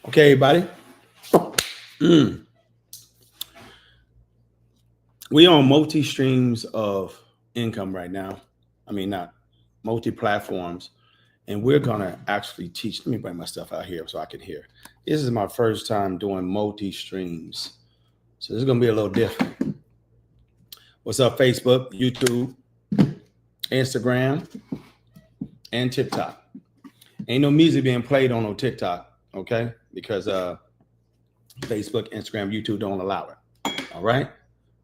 Okay, everybody. Mm. We on multi streams of income right now. I mean, not multi platforms. And we're going to actually teach. Let me bring my stuff out here so I can hear. This is my first time doing multi streams. So this is going to be a little different. What's up, Facebook, YouTube, Instagram, and TikTok? Ain't no music being played on no TikTok, okay? Because Facebook, Instagram, YouTube don't allow it. All right?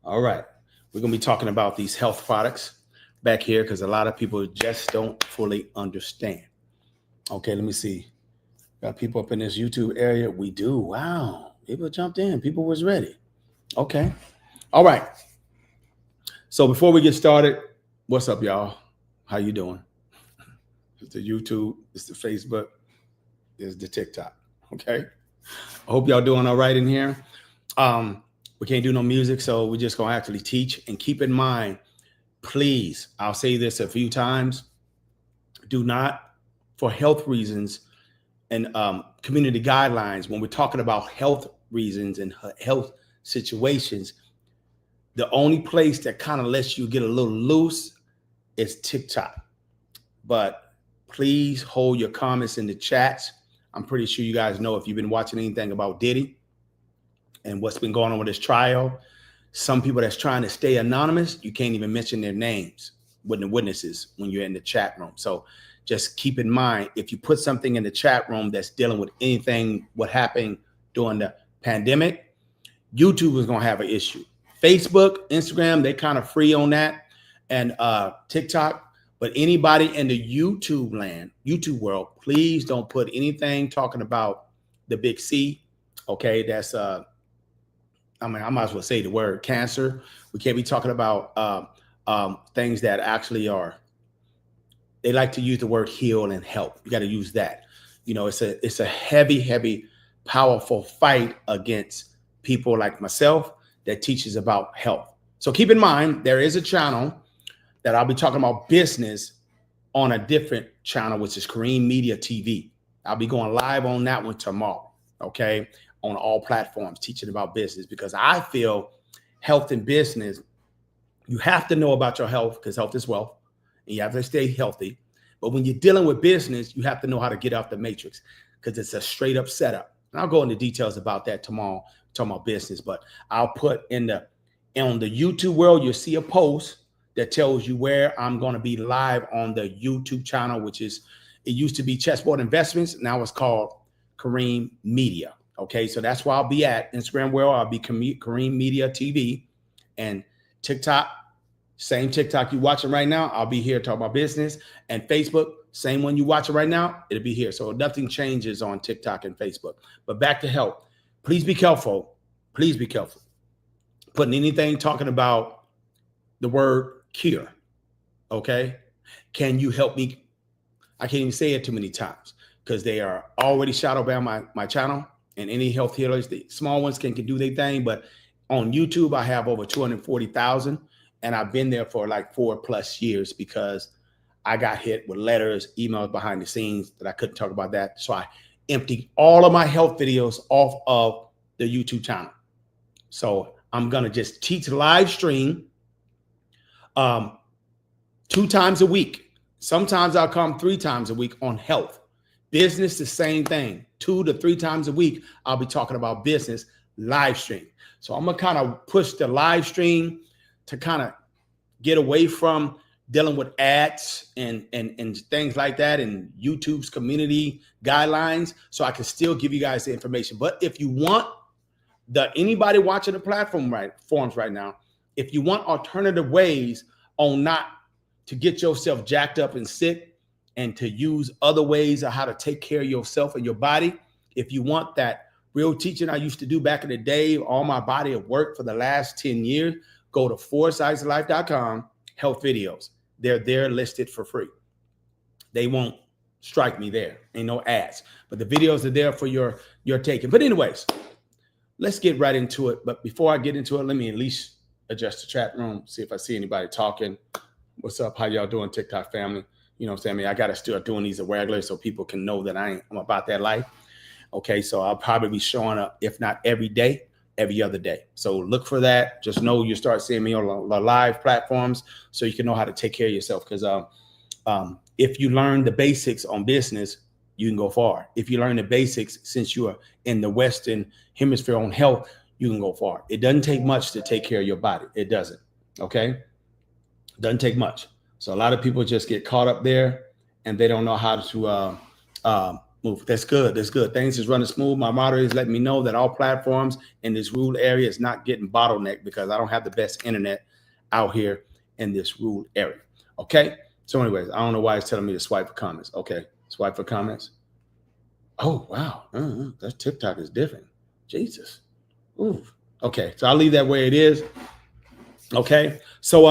All right. We're going to be talking about these health products back here because a lot of people just don't fully understand. Okay, let me see. Got people up in this YouTube area? We do. Wow. People jumped in. People was ready. Okay. All right. So before we get started, what's up, y'all? How you doing? It's the YouTube. It's the Facebook. It's the TikTok. Okay. I hope y'all doing all right in here. We can't do no music, so we're just going to actually teach. And keep in mind, please, I'll say this a few times, do not, for health reasons and community guidelines, when we're talking about health reasons and health situations, the only place that kind of lets you get a little loose is TikTok. But please hold your comments in the chats. I'm pretty sure you guys know if you've been watching anything about Diddy and what's been going on with this trial. Some people that's trying to stay anonymous, you can't even mention their names with the witnesses when you're in the chat room. So just keep in mind, if you put something in the chat room that's dealing with anything, what happened during the pandemic, YouTube is going to have an issue. Facebook, Instagram, they kind of free on that, and TikTok. But anybody in the YouTube land, YouTube world, please don't put anything talking about the big C. Okay, that's I might as well say the word cancer. We can't be talking about things that actually are. They like to use the word heal and help. You got to use that. You know, it's a heavy, powerful fight against people like myself that teaches about health. So keep in mind, there is a channel that I'll be talking about business on a different channel, which is Kareem Media TV. I'll be going live on that one tomorrow. Okay. On all platforms, teaching about business, because I feel health and business, you have to know about your health because health is wealth and you have to stay healthy. But when you're dealing with business, you have to know how to get out the matrix because it's a straight up setup. And I'll go into details about that tomorrow, talking about business. But I'll put on the YouTube world, you'll see a post that tells you where I'm going to be live on the YouTube channel, which is, it used to be Chessboard Investments. Now it's called Kareem Media. Okay, so that's where I'll be at. Instagram world, I'll be Kareem Media TV, and TikTok, same TikTok you watching right now, I'll be here talking about business. And Facebook, same one you watching right now, it'll be here. So nothing changes on TikTok and Facebook. But back to health. Please be careful. Please be careful. Putting anything talking about the word cure. Okay, can you help me? I can't even say it too many times because they are already shadow banned my channel. And any health healers, the small ones can do their thing. But on YouTube, I have over 240,000. And I've been there for like 4+ years because I got hit with letters, emails behind the scenes that I couldn't talk about that. So I emptied all of my health videos off of the YouTube channel. So I'm going to just teach live stream 2 times a week. Sometimes I'll come 3 times a week on health. Business, the same thing. 2 to 3 times a week, I'll be talking about business live stream. So I'm going to kind of push the live stream to kind of get away from dealing with ads and things like that and YouTube's community guidelines so I can still give you guys the information. But if you want anybody watching the forums right now, if you want alternative ways on not to get yourself jacked up and sick, and to use other ways of how to take care of yourself and your body. If you want that real teaching I used to do back in the day, all my body of work for the last 10 years, go to 4sideslife.com, health videos. They're there listed for free. They won't strike me there. Ain't no ads. But the videos are there for your taking. But anyways, let's get right into it. But before I get into it, let me at least adjust the chat room, see if I see anybody talking. What's up? How y'all doing, TikTok family? You know what I'm saying? I got to start doing these regular so people can know that I'm about that life. Okay, so I'll probably be showing up, if not every day, every other day. So look for that. Just know you start seeing me on the live platforms so you can know how to take care of yourself. Because if you learn the basics on business, you can go far. If you learn the basics, since you are in the Western hemisphere on health, you can go far. It doesn't take much to take care of your body. It doesn't. Okay. Doesn't take much. So a lot of people just get caught up there and they don't know how to move. That's good. That's good. Things is running smooth. My moderators let me know that all platforms in this rural area is not getting bottlenecked because I don't have the best internet out here in this rural area. Okay. So anyways, I don't know why it's telling me to swipe for comments. Okay. Swipe for comments. Oh, wow. That TikTok is different. Jesus. Ooh. Okay. So I'll leave that where it is. Okay. So,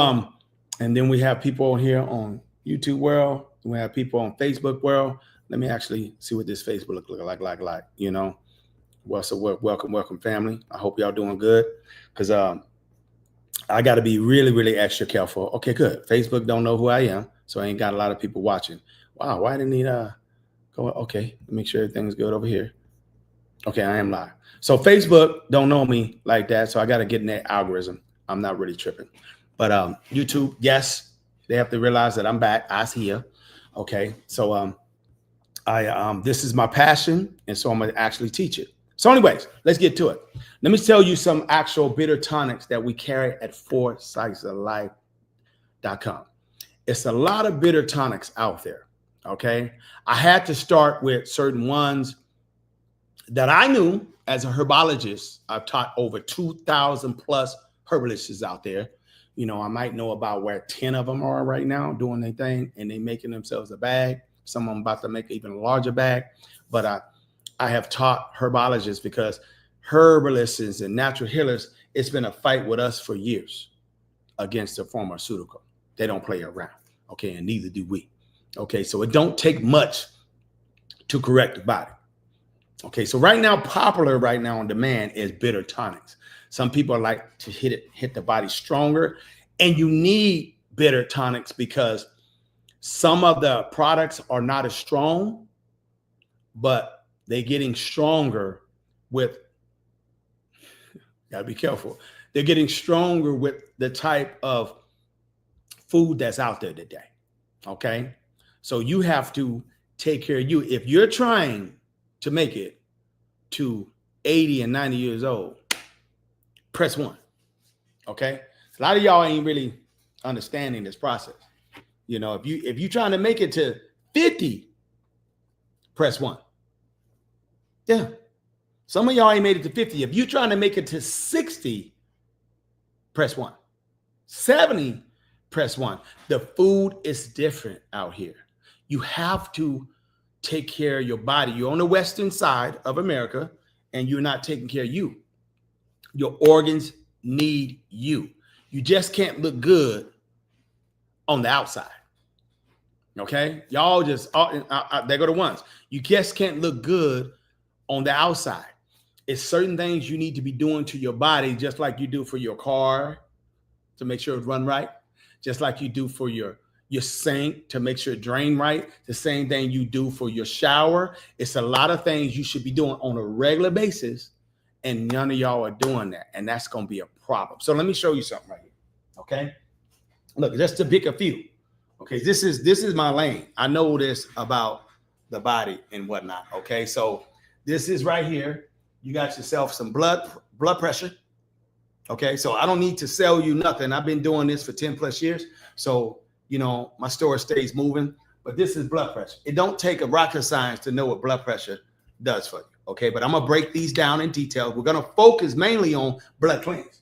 and then we have people on here on YouTube world. We have people on Facebook world. Let me actually see what this Facebook look like, you know. Well, so welcome family. I hope y'all doing good. Because I got to be really, really extra careful. Okay, good. Facebook don't know who I am. So I ain't got a lot of people watching. Wow, why didn't he go? Okay, make sure everything's good over here. Okay, I am live. So Facebook don't know me like that. So I got to get in that algorithm. I'm not really tripping. But YouTube, yes, they have to realize that I'm back. I see you. Okay, so this is my passion, and so I'm gonna actually teach it. So anyways, let's get to it. Let me tell you some actual bitter tonics that we carry at foursightsoflife.com. It's a lot of bitter tonics out there, okay? I had to start with certain ones that I knew as a herbologist. I've taught over 2,000 plus herbalists out there. You know, I might know about where 10 of them are right now doing their thing, and they making themselves a bag. Some of them about to make even a larger bag. But I have taught herbologists because herbalists and natural healers, it's been a fight with us for years against the pharmaceutical. They don't play around, okay, and neither do we. Okay, so it don't take much to correct the body. Okay, so right now, popular right now on demand is bitter tonics. Some people like to hit the body stronger, and you need bitter tonics because some of the products are not as strong, but they're getting stronger with, gotta be careful. They're getting stronger with the type of food that's out there today. Okay. So you have to take care of you. If you're trying to make it to 80 and 90 years old, press 1. Okay. A lot of y'all ain't really understanding this process. You know, if you're trying to make it to 50, press 1. Yeah. Some of y'all ain't made it to 50. If you're trying to make it to 60, press 1. 70, press 1. The food is different out here. You have to take care of your body. You're on the western side of America, and you're not taking care of you. Your organs need you. You just can't look good on the outside. Okay, y'all just there go the ones. You just can't look good on the outside. It's certain things you need to be doing to your body, just like you do for your car to make sure it run right, just like you do for your sink to make sure it drain right. The same thing you do for your shower. It's a lot of things you should be doing on a regular basis, and none of y'all are doing that, and that's going to be a problem. So let me show you something right here. Okay, look, just to pick a few. Okay, this is my lane. I know this about the body and whatnot. Okay, so this is right here. You got yourself some blood pressure. Okay, so I don't need to sell you nothing. I've been doing this for 10 plus years. So, you know, my store stays moving, but this is blood pressure. It don't take a rocket science to know what blood pressure does for you. Okay, but I'm gonna break these down in detail. We're gonna focus mainly on blood cleanse.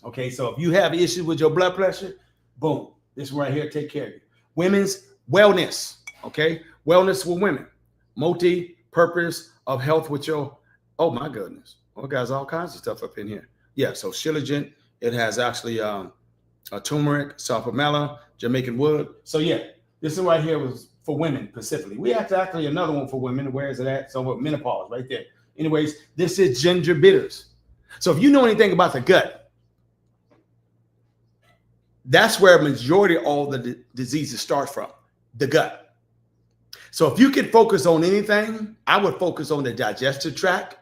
Okay, so if you have issues with your blood pressure, boom, this one right here, take care of you. Women's wellness, okay? Wellness for women. Multi-purpose of health with your, oh my goodness. Well, guys, all kinds of stuff up in here. Yeah, so shilajit, it has actually a turmeric, sarsaparilla, Jamaican wood. So yeah, this one right here was for women specifically. We have actually another one for women. Where is it at? So with menopause right there. Anyways, this is ginger bitters. So if you know anything about the gut, that's where a majority of all the diseases start from, the gut. So if you could focus on anything, I would focus on the digestive tract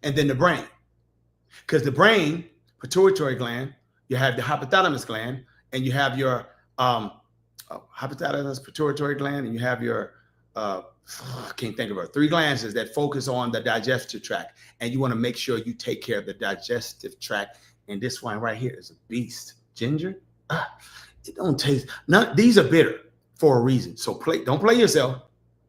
and then the brain. Because the brain, pituitary gland, you have the hypothalamus gland, and you have your hypothalamus, pituitary gland, and you have your, I can't think of it, 3 glands that focus on the digestive tract. And you want to make sure you take care of the digestive tract. And this one right here is a beast. Ginger, it don't taste, none, these are bitter for a reason. So don't play yourself.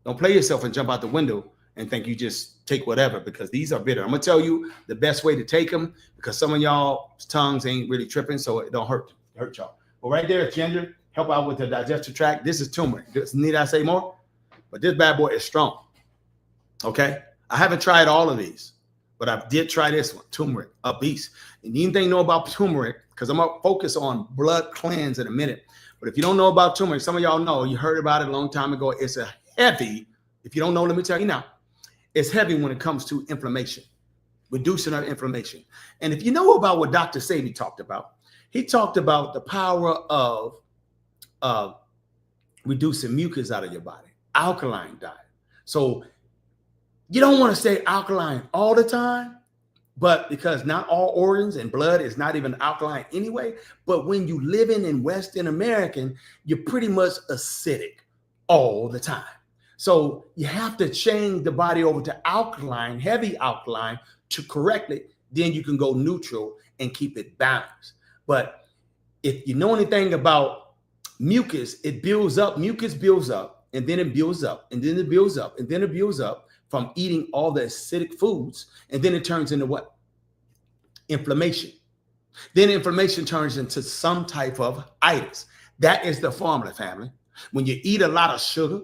Don't play yourself and jump out the window and think you just take whatever, because these are bitter. I'm gonna tell you the best way to take them, because some of y'all's tongues ain't really tripping, so it don't hurt y'all. But right there is ginger, help out with the digestive tract. This is turmeric. Need I say more? But this bad boy is strong. Okay, I haven't tried all of these, but I did try this one, turmeric, a beast. And anything you know about turmeric, because I'm gonna focus on blood cleanse in a minute. But if you don't know about turmeric, some of y'all know, you heard about it a long time ago. It's a heavy, if you don't know, let me tell you now, it's heavy when it comes to inflammation, reducing our inflammation. And if you know about what Dr. Sebi talked about, he talked about the power of reducing mucus out of your body, alkaline diet. So you don't want to stay alkaline all the time, but because not all organs and blood is not even alkaline anyway. But when you living in Western American, you're pretty much acidic all the time. So you have to change the body over to alkaline, heavy alkaline, to correct it. Then you can go neutral and keep it balanced. But if you know anything about mucus, it builds up. Mucus builds up, and then it builds up, and then it builds up, and then it builds up from eating all the acidic foods. And then it turns into what? Inflammation. Then inflammation turns into some type of itis. That is the formula, family. When you eat a lot of sugar,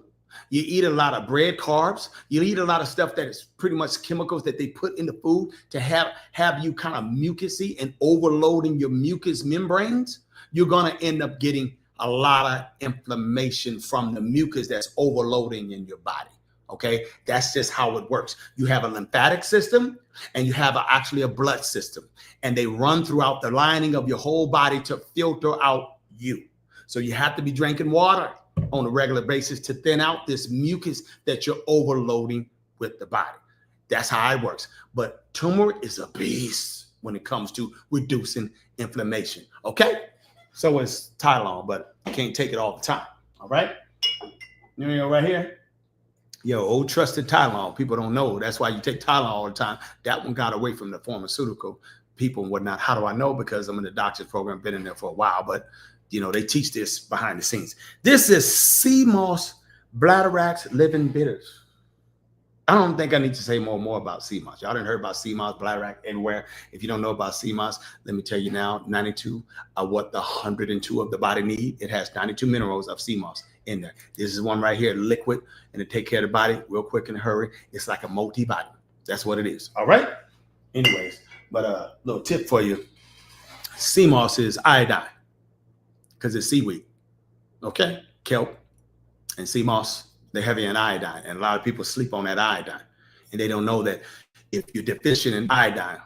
you eat a lot of bread, carbs, you eat a lot of stuff that is pretty much chemicals that they put in the food to have you kind of mucousy and overloading your mucous membranes, you're going to end up getting a lot of inflammation from the mucus that's overloading in your body. Okay, that's just how it works. You have a lymphatic system and you have actually a blood system, and they run throughout the lining of your whole body to filter out you. So you have to be drinking water on a regular basis to thin out this mucus that you're overloading with the body. That's how it works. But turmeric is a beast when it comes to reducing inflammation. Okay, so is Tylenol, but you can't take it all the time. All right, you know, right here. Yo, old trusted Tylenol. People don't know. That's why you take Tylenol all the time. That one got away from the pharmaceutical people and whatnot. How do I know? Because I'm in the doctor's program, been in there for a while. But, you know, they teach this behind the scenes. This is Seamos Bladderwrack's Living Bitters. I don't think I need to say more about Seamos. Y'all done heard about Seamos, Bladderwrack everywhere. If you don't know about Seamos, let me tell you now, 92 are what the 102 of the body need. It has 92 minerals of Seamos in there. This is one right here, liquid, and it take care of the body real quick in a hurry. It's like a multivitamin. That's what it is. All right. Anyways, but a little tip for you. Seamos is iodine because it's seaweed. Okay. Kelp and Seamos, they're heavy in iodine. And a lot of people sleep on that iodine. And they don't know that if you're deficient in iodine,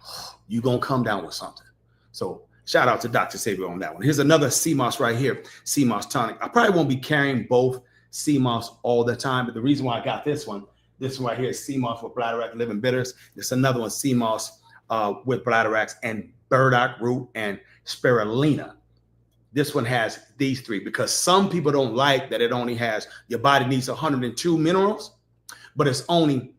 you're going to come down with something. So shout out to Dr. Sebi on that one. Here's another Seamos right here, Seamos tonic. I probably won't be carrying both Seamos all the time, but the reason why I got this one right here is Seamos with Bladderwrack Living Bitters. There's another one, Seamos with Bladderwracks and burdock root and spirulina. This one has these 3 because some people don't like that it only has, your body needs 102 minerals, but it's only,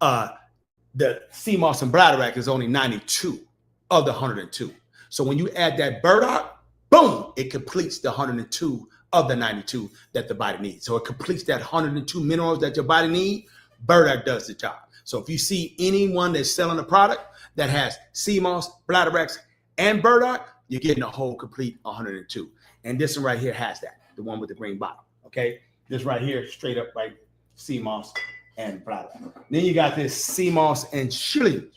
the Seamos and Bladderwrack is only 92 of the 102. So when you add that burdock, boom, it completes the 102 of the 92 that the body needs. So it completes that 102 minerals that your body needs. Burdock does the job. So if you see anyone that's selling a product that has Seamos, Bladderwracks, and burdock, you're getting a whole complete 102. And this one right here has that, the one with the green bottle. Okay, this right here, straight up right, Seamos and Bladderwrack. Then you got this Seamos and Shilajit.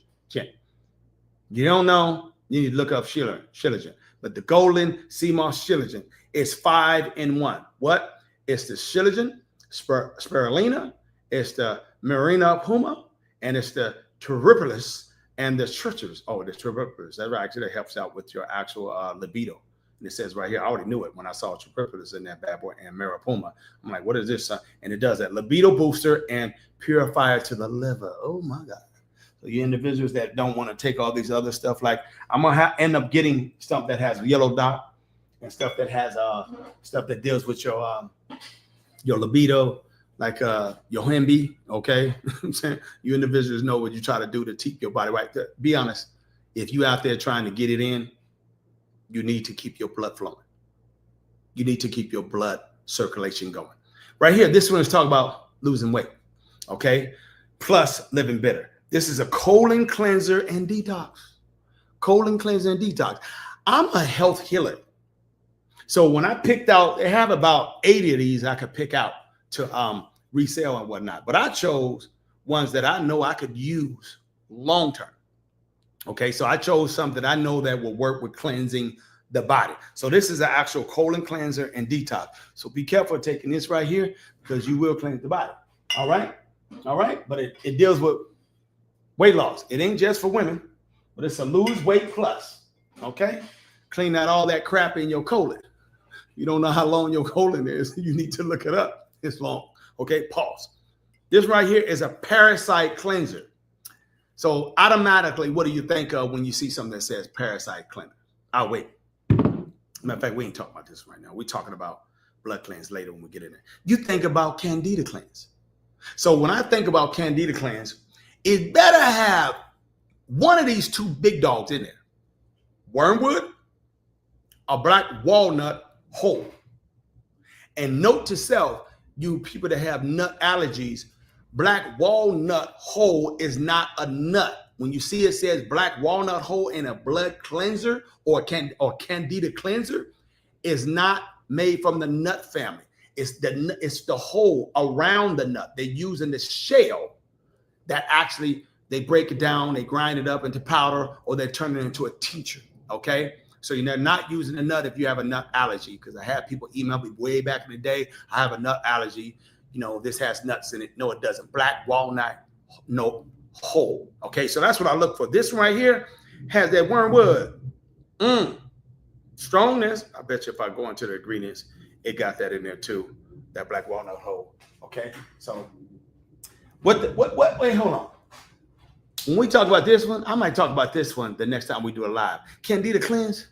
You don't know, you need to look up Shilajit. But the golden Seamos Shilajit is 5 in 1. What? It's the Shilajit, spirulina, it's the Marina puma, and it's the terribilis and the trichers. Oh, the terribilis. That actually helps out with your actual libido. And it says right here, I already knew it when I saw triplicus in that bad boy and maripuma. I'm like, what is this? And it does that libido booster and purifier to the liver. Oh my God. So you individuals that don't want to take all these other stuff, like I'm gonna end up getting stuff that has yellow dot and stuff that has stuff that deals with your libido, like your hemby. Okay, I'm saying you individuals know what you try to do to keep your body right. Be honest, if you out there trying to get it in, you need to keep your blood flowing. You need to keep your blood circulation going. Right here, this one is talking about losing weight. Okay, plus living better. This is a colon cleanser and detox. Colon cleanser and detox. I'm a health healer. So when I picked out, they have about 80 of these I could pick out to resell and whatnot. But I chose ones that I know I could use long term. Okay, so I chose something that I know that will work with cleansing the body. So this is an actual colon cleanser and detox. So be careful taking this right here because you will cleanse the body. All right. All right. But it deals with weight loss. It ain't just for women, but it's a lose weight plus. Okay. Clean out all that crap in your colon. You don't know how long your colon is. You need to look it up. It's long. Okay. Pause. This right here is a parasite cleanser. So automatically, what do you think of when you see something that says parasite cleanser? I'll wait. Matter of fact, we ain't talking about this right now. We're talking about blood cleanse later when we get in there. You think about Candida cleanse. So when I think about Candida cleanse, it better have one of these two big dogs in there. Wormwood or black walnut whole. And note to self, you people that have nut allergies, black walnut whole is not a nut. When you see it says black walnut whole in a blood cleanser or Candida cleanser, is not made from the nut family. It's the whole around the nut. They're using the shell that actually they break it down, they grind it up into powder, or they turn it into a tincture. Okay, so you're not using the nut if you have a nut allergy. Because I had people email me way back in the day, I have a nut allergy. You know, this has nuts in it. No, it doesn't. Black walnut, no, whole. Okay, so that's what I look for. This one right here has that wormwood. Strongness. I bet you if I go into the ingredients, it got that in there too. That black walnut whole. Okay, so wait, hold on. When we talk about this one, I might talk about this one the next time we do a live. Candida cleanse.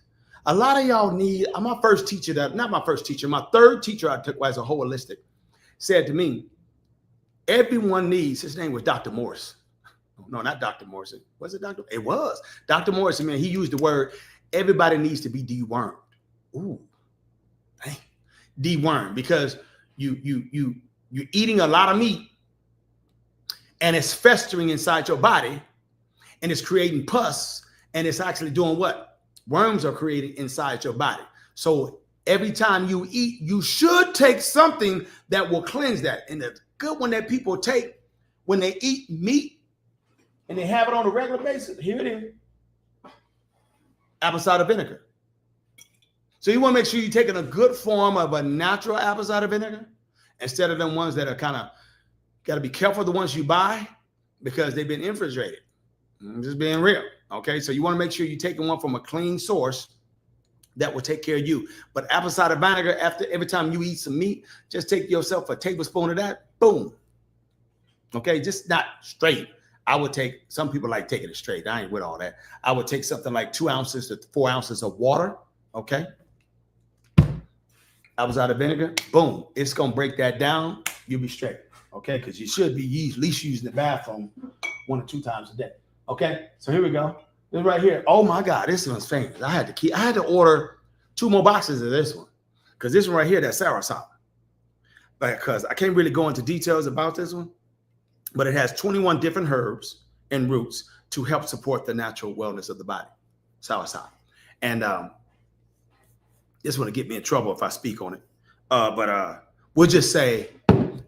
A lot of y'all need, my first teacher, my third teacher I took as a holistic, said to me, everyone needs, his name was Dr. Morris. No, not Dr. Morrison. Was it Dr.? It was. Dr. Morrison, man, he used the word, everybody needs to be dewormed. Ooh, dang. Dewormed, because you're eating a lot of meat and it's festering inside your body and it's creating pus and it's actually doing what? Worms are created inside your body. So every time you eat, you should take something that will cleanse that. And the good one that people take when they eat meat and they have it on a regular basis, here it is, apple cider vinegar. So you want to make sure you're taking a good form of a natural apple cider vinegar instead of them ones that are kind of, got to be careful the ones you buy because they've been refrigerated. I'm just being real. Okay, so you want to make sure you're taking one from a clean source that will take care of you. But apple cider vinegar, after every time you eat some meat, just take yourself a tablespoon of that. Boom. Okay, just not straight. I would take, some people like taking it straight. I ain't with all that. I would take something like 2 ounces to 4 ounces of water. Okay. Apple cider vinegar. Boom. It's going to break that down. You'll be straight. Okay. Because you should be at least using the bathroom 1 or 2 times a day. Okay. So here we go. This right here. Oh my God. This one's famous. I had to order 2 more boxes of this one. Because this one right here, that's soursop. Because I can't really go into details about this one. But it has 21 different herbs and roots to help support the natural wellness of the body. Soursop. And this one will get me in trouble if I speak on it. But we'll just say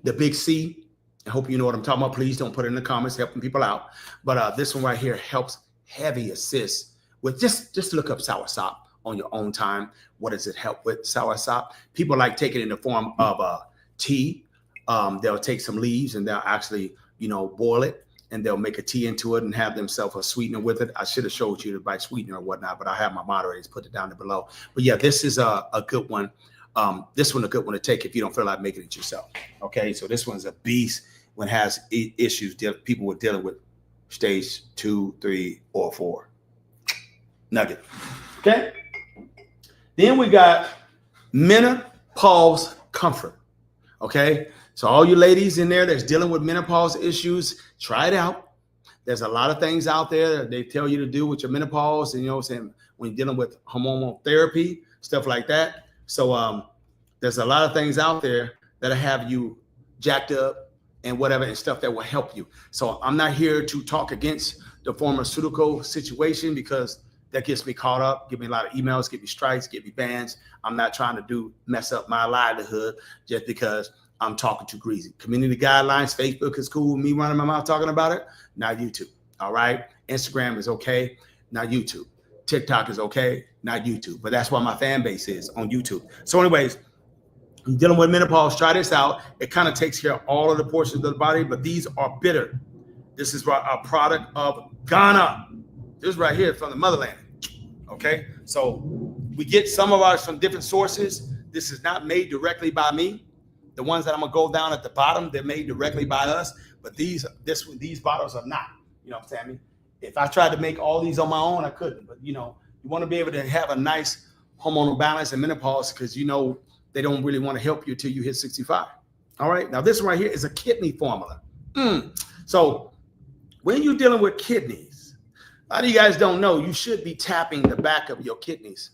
the big C. I hope you know what I'm talking about. Please don't put it in the comments, helping people out. But this one right here helps heavy assist with, just look up soursop on your own time. What does it help with? Soursop. People like take it in the form of tea. They'll take some leaves and they'll actually, boil it and they'll make a tea into it and have themselves a sweetener with it. I should have showed you the right sweetener or whatnot, but I have my moderators put it down there below. But yeah, this is a good one. This one a good one to take if you don't feel like making it yourself. Okay, so this one's a beast when it has issues people were dealing with stage 2, 3, or 4. Nugget. Okay. Then we got menopause comfort. Okay. So all you ladies in there that's dealing with menopause issues, try it out. There's a lot of things out there that they tell you to do with your menopause, and you know what I'm saying, when you're dealing with hormonal therapy, stuff like that. So there's a lot of things out there that have you jacked up and whatever and stuff that will help you. So I'm not here to talk against the pharmaceutical situation because that gets me caught up, give me a lot of emails, give me strikes, give me bans. I'm not trying to mess up my livelihood just because I'm talking too greasy. Community guidelines, Facebook is cool with me running my mouth talking about it, not YouTube. All right. Instagram is okay, not YouTube. TikTok is okay, not YouTube. But that's why my fan base is on YouTube. So anyways, I'm dealing with menopause, try this out. It kind of takes care of all of the portions of the body, but these are bitter. This is a product of Ghana. This right here from the motherland. Okay, so we get some of ours from different sources. This is not made directly by me. The ones that I'm gonna go down at the bottom, they're made directly by us. But these bottles are not. You know what I'm saying? I mean, if I tried to make all these on my own, I couldn't. But you know, you want to be able to have a nice hormonal balance and menopause because you know they don't really want to help you until you hit 65. All right. Now this right here is a kidney formula. So when you're dealing with kidneys, a lot of you guys don't know, you should be tapping the back of your kidneys,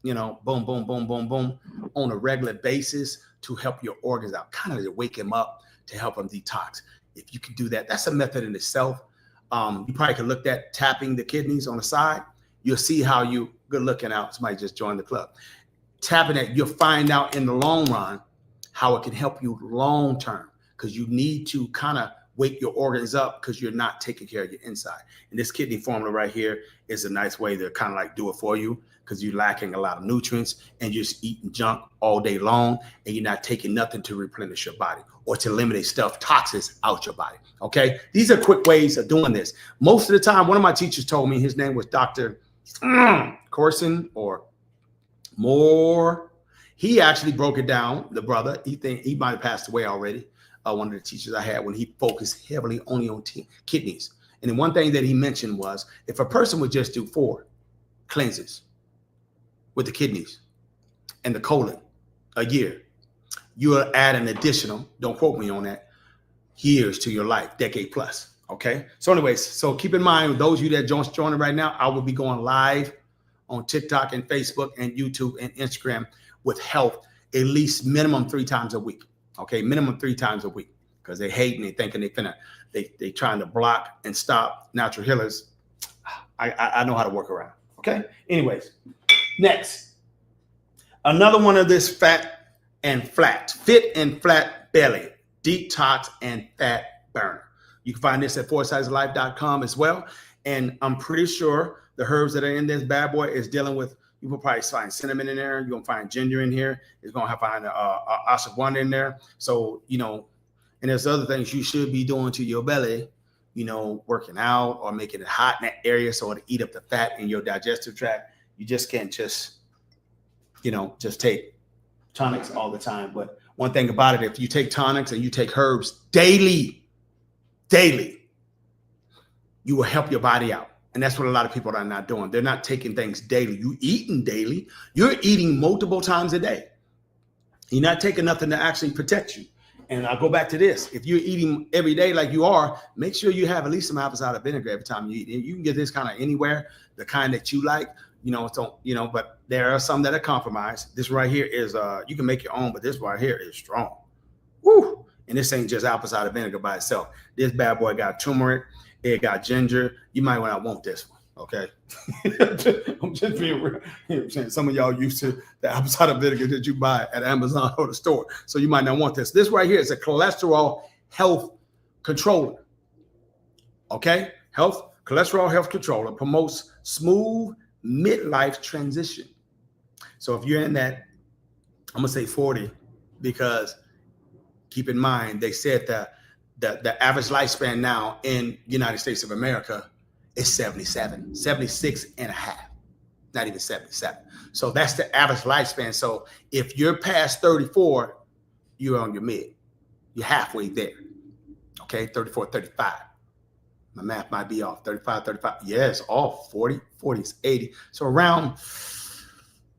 you know, boom, boom, boom, boom, boom, on a regular basis to help your organs out, kind of to wake them up, to help them detox. If you can do that, that's a method in itself. You probably could look at tapping the kidneys on the side. You'll see how you, good looking out, somebody just joined the club. Tapping it, you'll find out in the long run how it can help you long term because you need to kind of wake your organs up because you're not taking care of your inside. And this kidney formula right here is a nice way to kind of like do it for you because you're lacking a lot of nutrients and you're just eating junk all day long and you're not taking nothing to replenish your body or to eliminate stuff, toxins out your body. Okay. These are quick ways of doing this. Most of the time, one of my teachers told me, his name was Dr. Corson or Moore. He actually broke it down, the brother. He might have passed away already. One of the teachers I had when he focused heavily only on kidneys. And then one thing that he mentioned was if a person would just do 4 cleanses with the kidneys and the colon a year, you will add an additional, don't quote me on that, years to your life, decade plus. Okay. So anyways, so keep in mind, those of you that just joining right now, I will be going live on TikTok and Facebook and YouTube and Instagram with health at least minimum 3 times a week. Okay, minimum 3 times a week because they hate me thinking they trying to block and stop natural healers. I know how to work around. Okay. Anyways, next, another one of this fit and flat belly detox and fat burner. You can find this at foursightslife.com as well. And I'm pretty sure the herbs that are in this bad boy is dealing with. You will probably find cinnamon in there. You're going to find ginger in here. It's going to find ashwagandha in there. So, you know, and there's other things you should be doing to your belly, you know, working out or making it hot in that area so it'll eat up the fat in your digestive tract. You just can't just take tonics all the time. But one thing about it, if you take tonics and you take herbs daily, you will help your body out. And that's what a lot of people are not doing. They're not taking things daily. You eating daily. You're eating multiple times a day. You're not taking nothing to actually protect you. And I'll go back to this. If you're eating every day like you are, make sure you have at least some apple cider vinegar every time you eat. And you can get this kind of anywhere, the kind that you like, you know, so, you know, but there are some that are compromised. This right here is, you can make your own, but this right here is strong. Woo! And this ain't just apple cider vinegar by itself. This bad boy got turmeric. It got ginger. You might want this one, okay? I'm just being real. You know what I'm saying? Some of y'all used to the apple cider vinegar that you buy at Amazon or the store, so you might not want this. This right here is a cholesterol health controller, okay? Cholesterol health controller promotes smooth midlife transition. So if you're in that, I'm gonna say 40, because keep in mind they said that the average lifespan now in United States of America is 76 and a half, not even 77. So that's the average lifespan. So if you're past 34, you're on your mid. You're halfway there. Okay, 34, 35. My math might be off. 35, 35. Yes, off. 40, 40s, 80. So around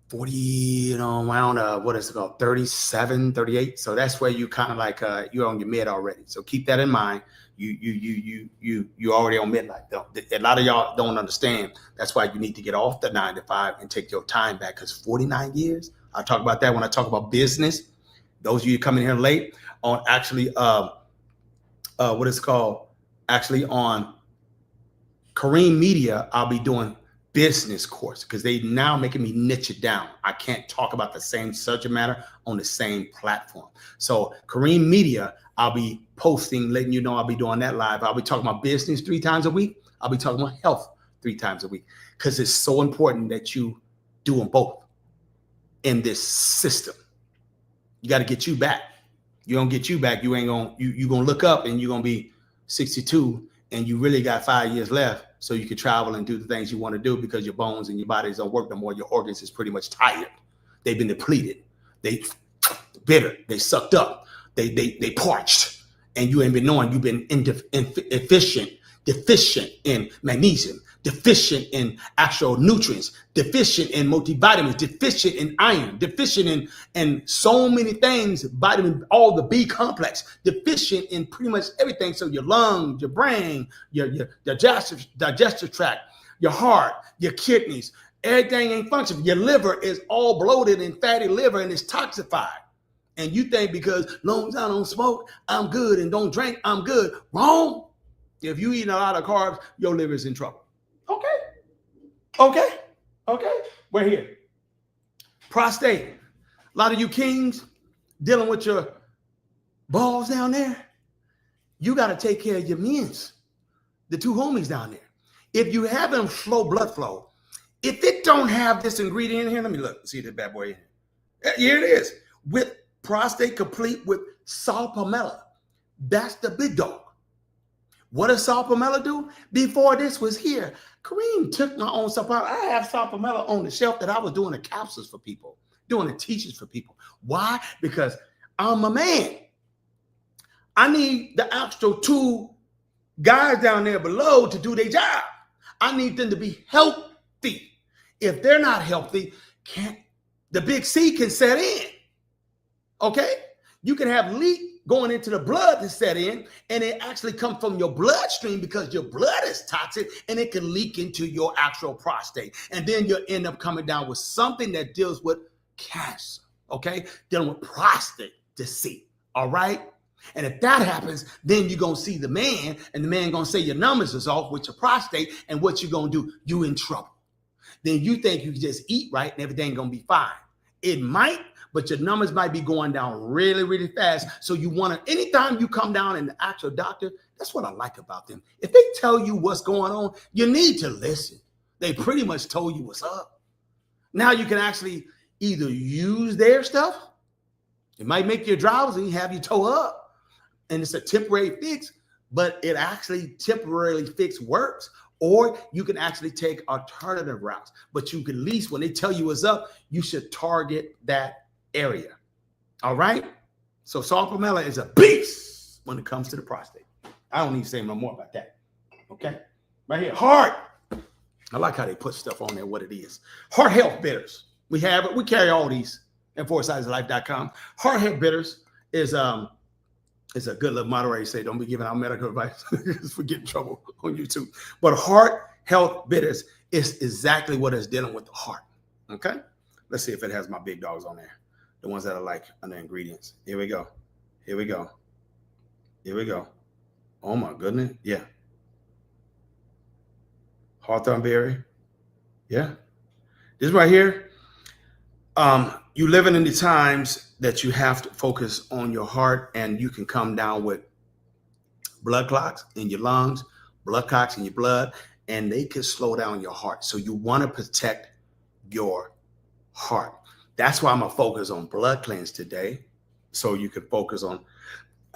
40, around what is it called? 37, 38. So that's where you kind of like you're on your mid already. So keep that in mind. You already on midlife. A lot of y'all don't understand. That's why you need to get off the 9 to 5 and take your time back. Because 49 years, I'll talk about that when I talk about business. Those of you coming here late on actually what is it called? Actually on Kareem Media, I'll be doing business course because they now making me niche it down. I can't talk about the same subject matter on the same platform. So Kareem Media, I'll be posting, letting you know I'll be doing that live. I'll be talking about business 3 times a week. I'll be talking about health 3 times a week because it's so important that you do them both in this system. You got to get you back. You don't get you back, you ain't gonna you gonna look up and you're gonna be 62 and you really got 5 years left so you can travel and do the things you want to do because your bones and your bodies don't work no more. Your organs is pretty much tired. They've been depleted. They bitter. They sucked up. They parched. And you ain't been knowing you've been deficient in magnesium, deficient in actual nutrients, deficient in multivitamins, deficient in iron, deficient in so many things, vitamin, all the B complex, deficient in pretty much everything. So your lungs, your brain, your digestive tract, your heart, your kidneys, everything ain't functioning. Your liver is all bloated and fatty liver and it's toxified. And you think because long as I don't smoke, I'm good, and don't drink, I'm good. Wrong. If you eating a lot of carbs, your liver is in trouble. Okay. We're here. Prostate. A lot of you kings dealing with your balls down there. You got to take care of your men's, the 2 homies down there. If you have them slow blood flow, if it don't have this ingredient in here, let me look, see this bad boy in here. Here it is. With prostate complete with saw palmetto. That's the big dog. What does saw palmetto do? Before this was here, Kareem took my own saw palmetto. I have saw palmetto on the shelf that I was doing the capsules for people, doing the teachings for people. Why? Because I'm a man. I need the actual 2 guys down there below to do their job. I need them to be healthy. If they're not healthy, the big C can set in. Okay? You can have leak going into the blood to set in, and it actually comes from your bloodstream because your blood is toxic, and it can leak into your actual prostate. And then you'll end up coming down with something that deals with cancer, okay? Dealing with prostate disease, all right? And if that happens, then you're going to see the man, and the man going to say your numbers is off with your prostate, and what you going to do? You in trouble. Then you think you can just eat right and everything going to be fine. It might, but your numbers might be going down really, really fast. So you want to, anytime you come down and the actual doctor, that's what I like about them. If they tell you what's going on, you need to listen. They pretty much told you what's up. Now you can actually either use their stuff. It might make you drowsy, have you toe up, and it's a temporary fix, but it actually temporarily fix works. Or you can actually take alternative routes. But you can at least, when they tell you what's up, you should target that area. All right? So saw palmetto is a beast when it comes to the prostate. I don't need to say no more about that. Okay? Right here. Heart. I like how they put stuff on there, what it is. Heart health bitters. We have it. We carry all these at foursideslife.com. Heart health bitters is it's a good little moderator say, don't be giving out medical advice because we get in trouble on YouTube. But heart health bitters is exactly what is dealing with the heart. Okay? Let's see if it has my big dogs on there. The ones that are like under ingredients. Here we go. Oh my goodness. Yeah. Hawthorn berry. Yeah. This right here. You living in the times that you have to focus on your heart, and you can come down with blood clots in your lungs, blood clots in your blood, and they can slow down your heart. So you want to protect your heart. That's why I'm going to focus on blood cleanse today, so you can focus on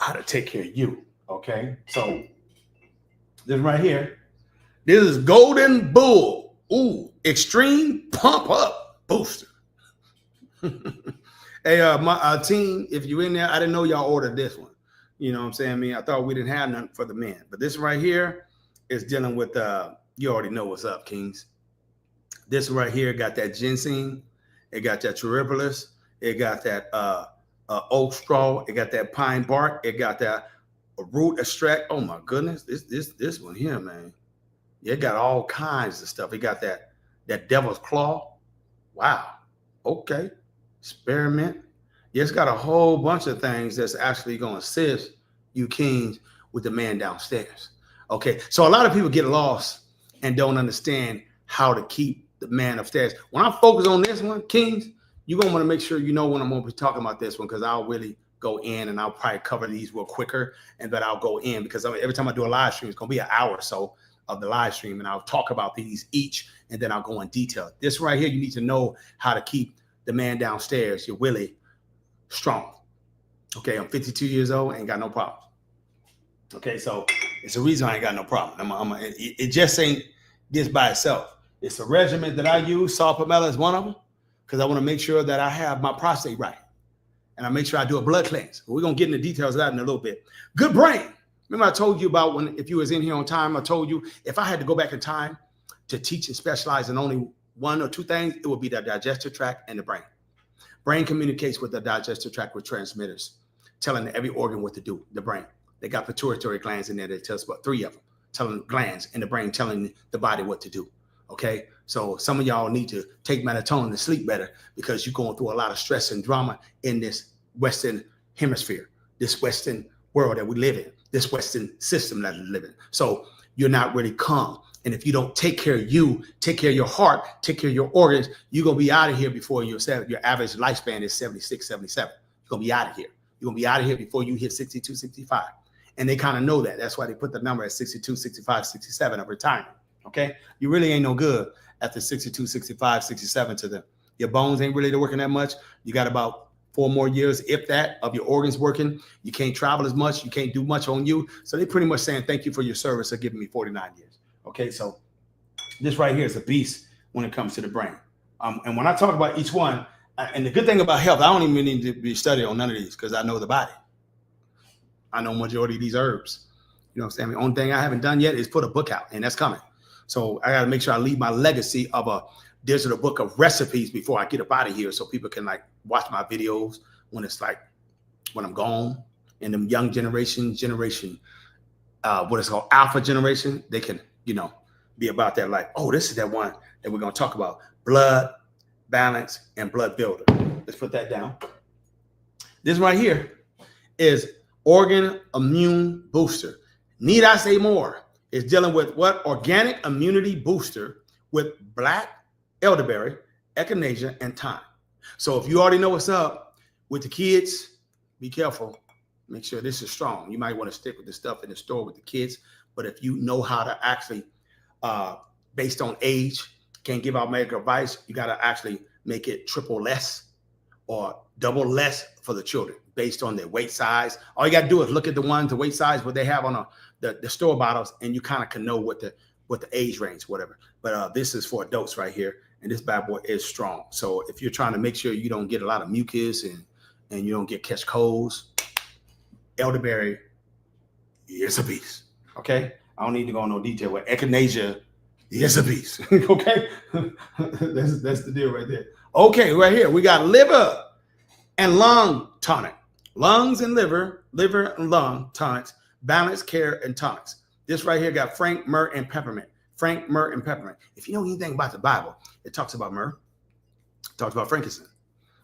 how to take care of you. Okay, so this right here, this is Golden Bull. Ooh, Extreme Pump Up Booster. Hey, my team, if you're in there, I didn't know y'all ordered this one. You know what I'm saying? I mean, I thought we didn't have nothing for the men, but this right here is dealing with, you already know what's up, Kings. This right here got that ginseng, it got that terribilis, it got that oak straw, it got that pine bark, it got that root extract. Oh my goodness, this one here, man. It got all kinds of stuff. It got that devil's claw. Wow. Okay. Spearmint. Yeah, it's got a whole bunch of things that's actually going to assist you kings with the man downstairs. Okay, so a lot of people get lost and don't understand how to keep the man upstairs. When I focus on this one, kings, you're going to want to make sure you know when I'm going to be talking about this one, because I'll really go in and I'll probably cover these real quicker, and then I'll go in because every time I do a live stream, it's going to be an hour or so of the live stream, and I'll talk about these each, and then I'll go in detail. This right here, you need to know how to keep the man downstairs, your Willie, strong. Okay, I'm 52 years old, ain't got no problem. Okay, so it's a reason I ain't got no problem. It just ain't this by itself. It's a regimen that I use. Saw pomelo is one of them, because I want to make sure that I have my prostate right, and I make sure I do a blood cleanse. We're gonna get into details of that in a little bit. Good brain. Remember I told you about if you was in here on time, I told you if I had to go back in time to teach and specialize in only one or two things, it would be the digestive tract and the brain. Brain communicates with the digestive tract with transmitters, telling every organ what to do. The brain. They got pituitary glands in there that tells about 3 of them, telling glands in the brain, telling the body what to do. Okay. So some of y'all need to take melatonin to sleep better, because you're going through a lot of stress and drama in this Western hemisphere, this Western world that we live in, this Western system that we live in. So you're not really calm. And if you don't take care of you, take care of your heart, take care of your organs, you're going to be out of here before your average lifespan is 76, 77. You're going to be out of here. You're going to be out of here before you hit 62, 65. And they kind of know that. That's why they put the number at 62, 65, 67 of retirement. Okay. You really ain't no good after 62, 65, 67 to them. Your bones ain't really working that much. You got about 4 more years, if that, of your organs working. You can't travel as much. You can't do much on you. So they pretty much saying, thank you for your service of giving me 49 years. Okay, so this right here is a beast when it comes to the brain. And when I talk about each one, and the good thing about health, I don't even need to be studied on none of these, because I know the body. I know majority of these herbs. You know what I'm saying? The only thing I haven't done yet is put a book out, and that's coming. So I got to make sure I leave my legacy of a digital book of recipes before I get up out of here, so people can like watch my videos when it's like when I'm gone. And them young generation, what is called alpha generation, they can, be about that, like, oh, this is that one that we're going to talk about. Blood balance and blood builder. Let's put that down. This right here is organ immune booster. Need I say more? It's dealing with what? Organic immunity booster with black elderberry, echinacea, and thyme. So if you already know what's up with the kids, be careful. Make sure this is strong. You might want to stick with the stuff in the store with the kids. But if you know how to actually, based on age, can't give out medical advice, you got to actually make it triple less or double less for the children based on their weight size. All you got to do is look at the weight size, what they have on the store bottles, and you kind of can know what the age range, whatever. But this is for adults right here, and this bad boy is strong. So if you're trying to make sure you don't get a lot of mucus and you don't catch colds, elderberry is a beast. Okay, I don't need to go into no detail with echinacea. Is a beast. Okay, that's the deal right there. Okay, right here we got liver and lung tonic, lungs and liver and lung tonics, balance, care, and tonics. This right here got frank, myrrh, and peppermint. Frank, myrrh, and peppermint. If you know anything about the Bible, it talks about myrrh, it talks about frankincense.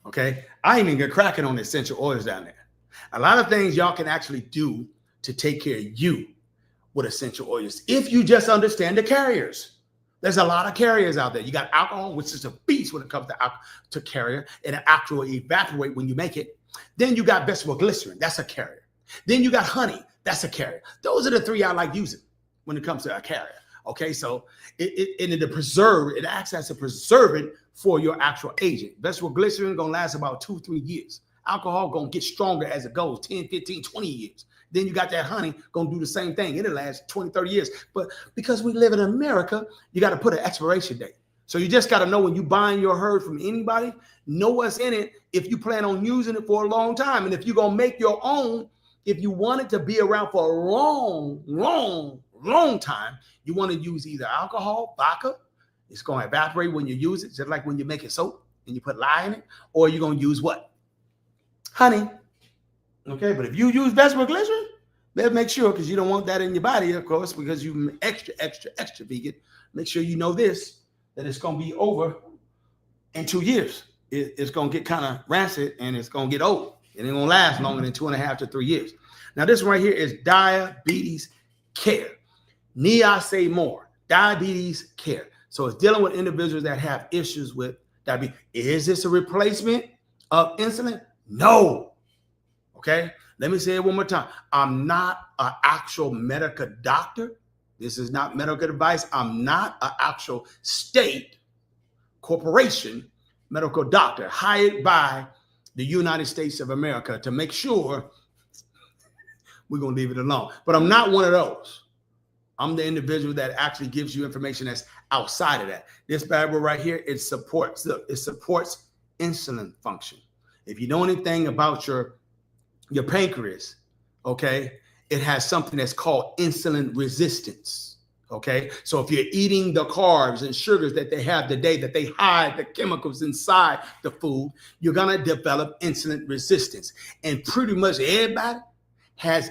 Okay, I ain't even get cracking on the essential oils down there. A lot of things y'all can actually do to take care of you with essential oils if you just understand the carriers. There's a lot of carriers out there. You got alcohol, which is a beast when it comes to carrier, and it actually evaporate when you make it. Then you got vegetable glycerin, that's a carrier. Then you got honey, that's a carrier. Those are the 3 I like using when it comes to a carrier. Okay, so it acts as a preservative for your actual agent. Vegetable glycerin gonna last about 2-3 years. Alcohol gonna get stronger as it goes, 10, 15, 20 years. Then you got that honey going to do the same thing. It'll last 20, 30 years. But because we live in America, you got to put an expiration date. So you just got to know when you buying your herb from anybody, know what's in it if you plan on using it for a long time. And if you're going to make your own, if you want it to be around for a long time, you want to use either alcohol, vodka. It's going to evaporate when you use it, just like when you're making soap and you put lye in it. Or you're going to use what? Honey. Okay, but if you use vegetable glycerin, then make sure, because you don't want that in your body, of course, because you extra vegan. Make sure you know this, that it's going to be over in 2 years. It's going to get kind of rancid and it's going to get old. It ain't going to last longer than 2.5 to 3 years. Now, this one right here is diabetes care. Need I say more? Diabetes care. So it's dealing with individuals that have issues with diabetes. Is this a replacement of insulin? No. Okay. Let me say it one more time. I'm not an actual medical doctor. This is not medical advice. I'm not an actual state corporation medical doctor hired by the United States of America to make sure we're going to leave it alone. But I'm not one of those. I'm the individual that actually gives you information that's outside of that. This bad boy right here, it supports insulin function. If you know anything about your pancreas, okay, it has something that's called insulin resistance. Okay, so if you're eating the carbs and sugars that they have today, that they hide the chemicals inside the food, you're gonna develop insulin resistance. And pretty much everybody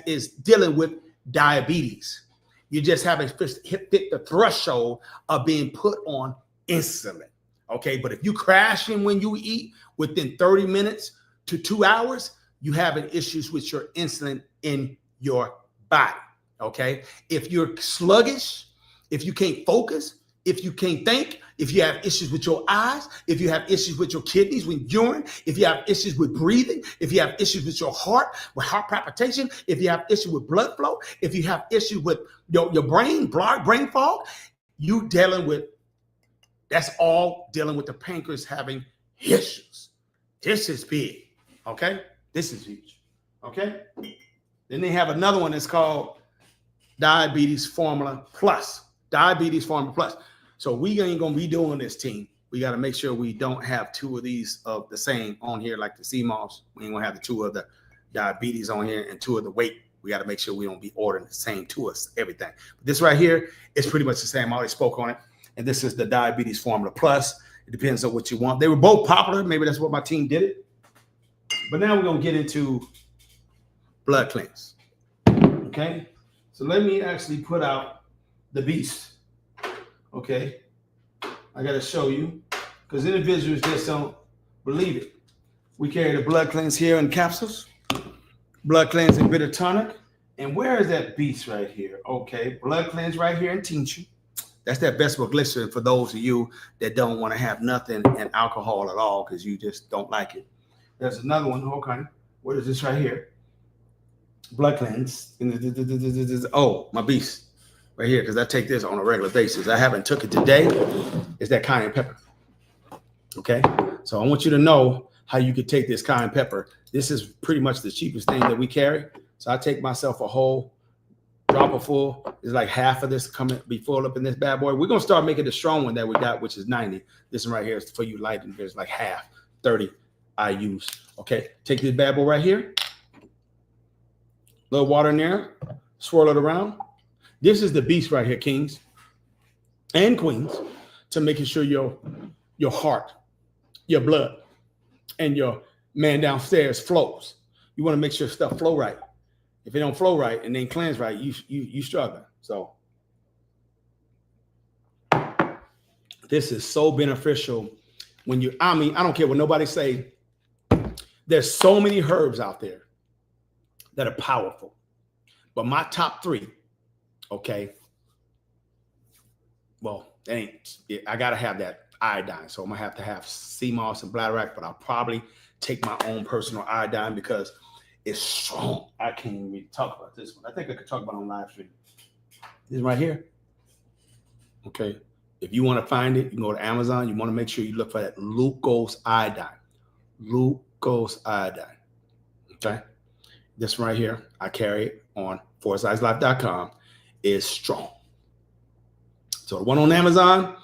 is dealing with diabetes. You just haven't hit the threshold of being put on insulin. Okay, but if you crashing when you eat within 30 minutes to 2 hours, you having issues with your insulin in your body. Okay, if you're sluggish, if you can't focus, if you can't think, if you have issues with your eyes, if you have issues with your kidneys when urine, if you have issues with breathing, if you have issues with your heart, with heart palpitation, if you have issues with blood flow, if you have issues with your brain fog, you dealing with, that's all dealing with the pancreas having issues. This is big, okay? This is huge, okay? Then they have another one that's called Diabetes Formula Plus. Diabetes Formula Plus. So we ain't gonna be doing this, team. We got to make sure we don't have two of these of the same on here, like the Seamos. We ain't gonna have the two of the diabetes on here and two of the weight. We got to make sure we don't be ordering the same to us, everything. This right here is pretty much the same. I already spoke on it. And this is the Diabetes Formula Plus. It depends on what you want. They were both popular. Maybe that's what my team did it. But now we're gonna get into blood cleanse. Okay. So let me actually put out the beast. Okay, I got to show you, because individuals just don't believe it. We carry the blood cleanse here in capsules, blood cleanse and bitter tonic. And where is that beast right here? Okay, blood cleanse right here in tincture. That's that vegetable glycerin for those of you that don't want to have nothing in alcohol at all because you just don't like it. There's another one. Okay, what is this right here? Blood cleanse. Oh, my beast. Right here, because I take this on a regular basis. I haven't took it today. It's that cayenne pepper. Okay, so I want you to know how you could take this cayenne pepper. This is pretty much the cheapest thing that we carry. So I take myself a whole dropper full. It's like half of this coming be full up in this bad boy. We're gonna start making the strong one that we got, which is 90. This one right here is for you light, and there's like half 30 I use. Okay, take this bad boy right here. Little water in there, swirl it around. This is the beast right here, kings and queens, to making sure your heart, your blood, and your man downstairs flows. You want to make sure stuff flow right. If it don't flow right and then cleanse right, you struggle. So this is so beneficial when you, I mean, I don't care what nobody say. There's so many herbs out there that are powerful, but my top three. Okay. Well, I gotta have that iodine, so I'm gonna have to have Seamos and bladderwrack, but I'll probably take my own personal iodine because it's strong. I can't even really talk about this one. I think I could talk about it on live stream. This right here. Okay. If you want to find it, you can go to Amazon. You want to make sure you look for that glucose iodine. Glucose iodine. Okay. this right here, I carry it on forsightlife.com, is strong. So the one on Amazon,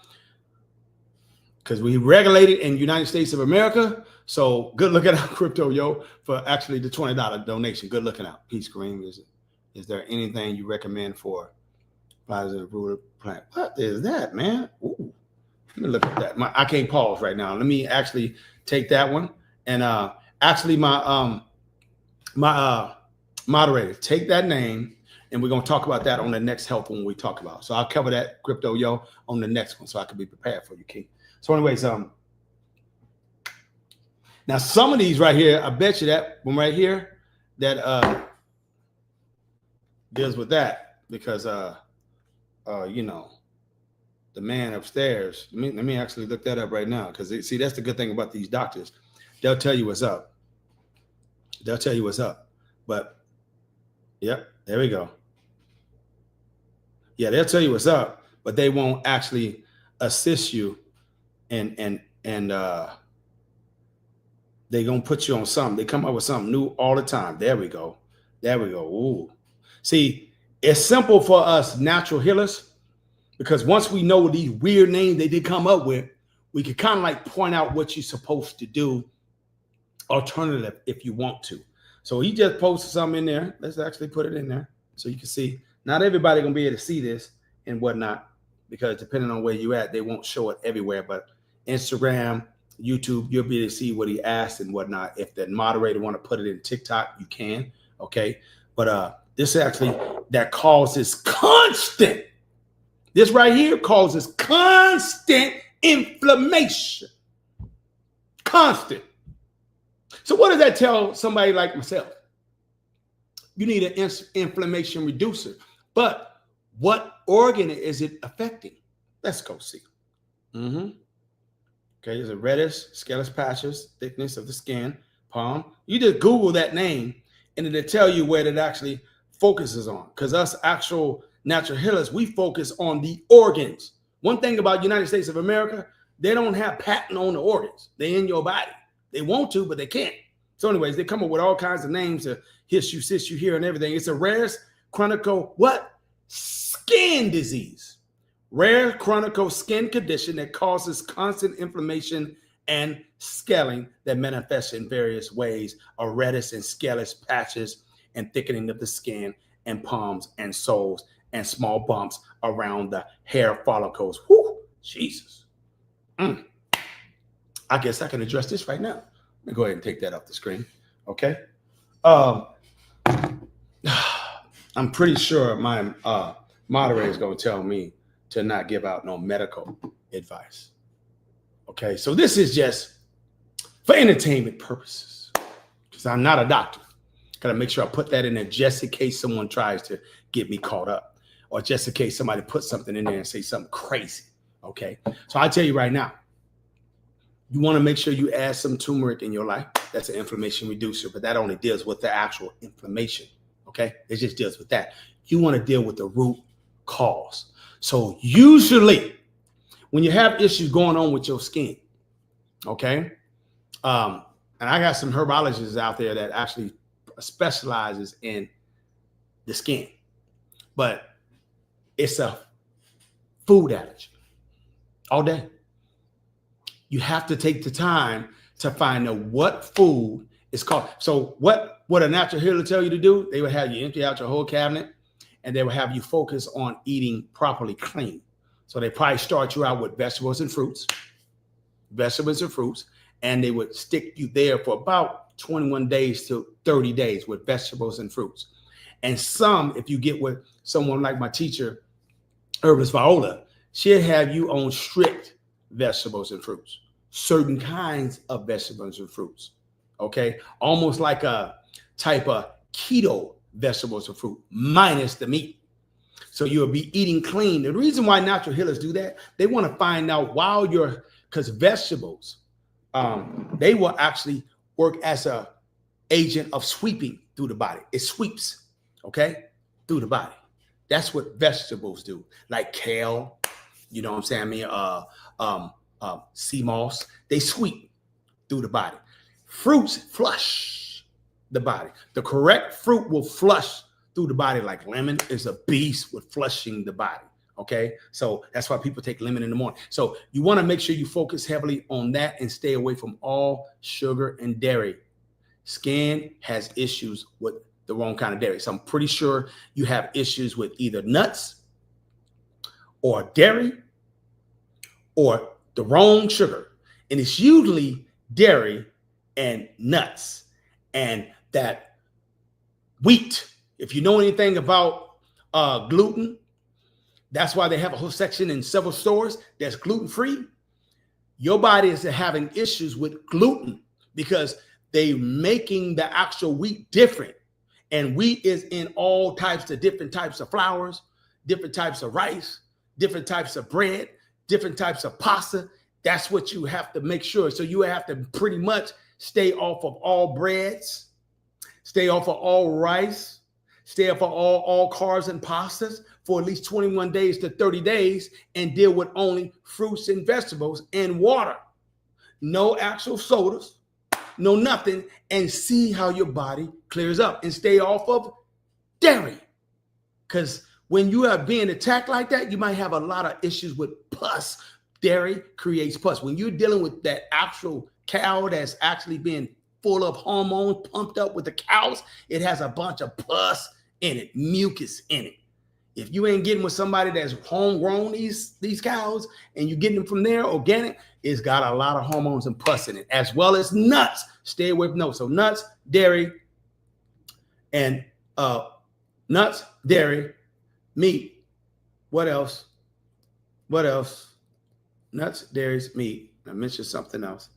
because we regulate it in the United States of America. So good looking out, Crypto Yo, for actually the $20 donation. Good looking out. Peace Cream. Is there anything you recommend for positive ruler plant? What is that, man? Ooh, let me look at that. I can't pause right now. Let me actually take that one. And actually my moderator, take that name, and we're going to talk about that on the next health one we talk about. So I'll cover that, Crypto Yo, on the next one so I can be prepared for you, King. So anyways, now some of these right here, I bet you that one right here that deals with that, because you know, the man upstairs. Let me actually look that up right now, because see, that's the good thing about these doctors. They'll tell you what's up. They'll tell you what's up. But yep, there we go. Yeah, they'll tell you what's up, but they won't actually assist you, and they're gonna put you on something. They come up with something new all the time. There we go. There we go. Ooh. See, it's simple for us natural healers, because once we know these weird names they did come up with, we can kind of like point out what you're supposed to do alternative if you want to. So he just posted something in there. Let's actually put it in there so you can see. Not everybody gonna be able to see this and whatnot, because depending on where you at, they won't show it everywhere. But Instagram, YouTube, you'll be able to see what he asked and whatnot. If the moderator want to put it in TikTok, you can. Okay, but this actually that causes constant. This right here causes constant inflammation. Constant. So what does that tell somebody like myself? You need an inflammation reducer. But what organ is it affecting? Let's go see. Okay, there's a reddish, scalous patches, thickness of the skin, palm. You just Google that name, and it'll tell you where it actually focuses on. Because us actual natural healers, we focus on the organs. One thing about United States of America, they don't have patent on the organs. They're in your body. They want to, but they can't. So anyways, they come up with all kinds of names to hiss you, sis you here, and everything. It's a rare chronic skin disease. Rare chronic skin condition that causes constant inflammation and scaling that manifests in various ways, a reddish and scalous patches and thickening of the skin and palms and soles and small bumps around the hair follicles. Whew, Jesus. I guess I can address this right now. Let me go ahead and take that off the screen. Okay. I'm pretty sure my moderator is going to tell me to not give out no medical advice. Okay. So this is just for entertainment purposes, because I'm not a doctor. Got to make sure I put that in there just in case someone tries to get me caught up, or just in case somebody puts something in there and say something crazy. Okay. So I tell you right now, you want to make sure you add some turmeric in your life. That's an inflammation reducer, but that only deals with the actual inflammation. Okay. It just deals with that. You want to deal with the root cause. So usually when you have issues going on with your skin, okay, and I got some herbologists out there that actually specializes in the skin, but it's a food allergy all day. You have to take the time to find out what food is called. So what a natural healer tell you to do, they would have you empty out your whole cabinet, and they will have you focus on eating properly clean. So they probably start you out with vegetables and fruits, and they would stick you there for about 21 days to 30 days with vegetables and fruits. And some, if you get with someone like my teacher, herbalist Viola, she'll have you on strict vegetables and fruits, certain kinds of vegetables and fruits. Okay. Almost like a type of keto vegetables and fruit minus the meat. So you'll be eating clean. The reason why natural healers do that, they want to find out because vegetables, they will actually work as a agent of sweeping through the body. It sweeps, okay, through the body. That's what vegetables do. Like kale, you know what I'm saying? Seamos, they sweep through the body. Fruits flush the body. The correct fruit will flush through the body. Like lemon is a beast with flushing the body. Okay, so that's why people take lemon in the morning. So you want to make sure you focus heavily on that and stay away from all sugar and dairy. Skin has issues with the wrong kind of dairy. So I'm pretty sure you have issues with either nuts or dairy or the wrong sugar. And it's usually dairy and nuts and that wheat. If you know anything about gluten, that's why they have a whole section in several stores that's gluten-free. Your body is having issues with gluten because they're making the actual wheat different. And wheat is in all types of different types of flours, different types of rice, different types of bread, different types of pasta. That's what you have to make sure. So you have to pretty much stay off of all breads, stay off of all rice, stay off of all carbs and pastas for at least 21 days to 30 days and deal with only fruits and vegetables and water. No actual sodas, no nothing, and see how your body clears up and stay off of dairy. Because when you are being attacked like that, you might have a lot of issues with pus. Dairy creates pus. When you're dealing with that actual cow that's actually being full of hormones pumped up with the cows, it has a bunch of pus in it, mucus in it. If you ain't getting with somebody that's homegrown these cows and you're getting them from there, organic, it's got a lot of hormones and pus in it, as well as nuts. Stay away from those. So nuts, dairy, and nuts, dairy, meat. What else? What else? Nuts, dairies, meat. I mentioned something else.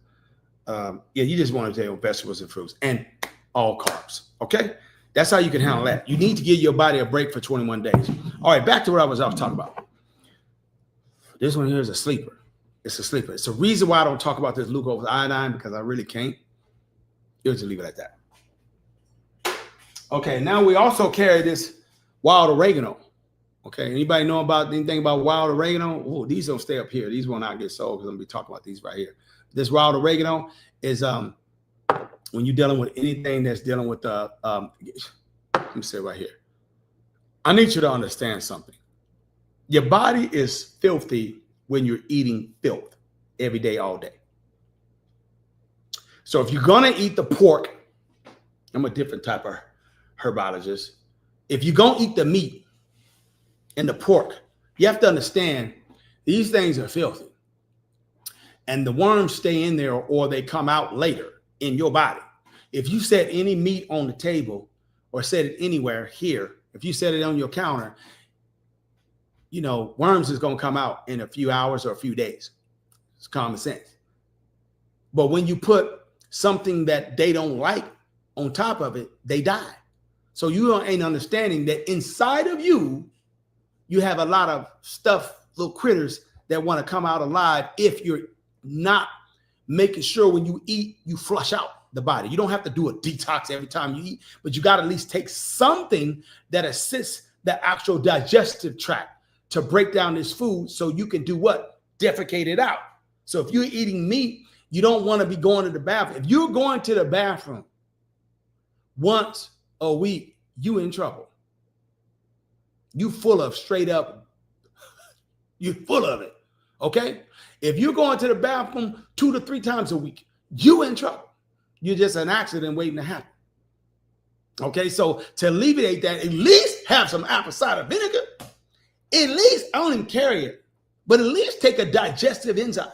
Yeah, you just want to tell vegetables and fruits and all carbs. Okay? That's how you can handle that. You need to give your body a break for 21 days. All right, back to what I was talking about. This one here is a sleeper. It's a sleeper. It's the reason why I don't talk about this glucose iodine, because I really can't. You'll just leave it at that. Okay, now we also carry this wild oregano. Okay, anybody know about anything about wild oregano? Oh, these don't stay up here. These will not get sold because I'm going to be talking about these right here. This wild oregano is when you're dealing with anything that's dealing with let me say right here. I need you to understand something. Your body is filthy when you're eating filth every day, all day. So if you're going to eat the pork, I'm a different type of herbologist. If you're going to eat the meat and the pork, you have to understand these things are filthy. And the worms stay in there or they come out later in your body. If you set any meat on the table or set it anywhere here, if you set it on your counter, you know, worms is going to come out in a few hours or a few days. It's common sense. But when you put something that they don't like on top of it, they die. So you ain't understanding that inside of you, you have a lot of stuff, little critters that want to come out alive if you're not making sure when you eat, you flush out the body. You don't have to do a detox every time you eat, but you got to at least take something that assists the actual digestive tract to break down this food so you can do what? Defecate it out. So if you're eating meat, you don't want to be going to the bathroom. If you're going to the bathroom once a week, you in trouble. You full of straight up, you're full of it. Okay? If you're going to the bathroom 2 to 3 times a week, you in trouble. You're just an accident waiting to happen. Okay, so to alleviate that, at least have some apple cider vinegar. At least, I don't even carry it, but at least take a digestive enzyme.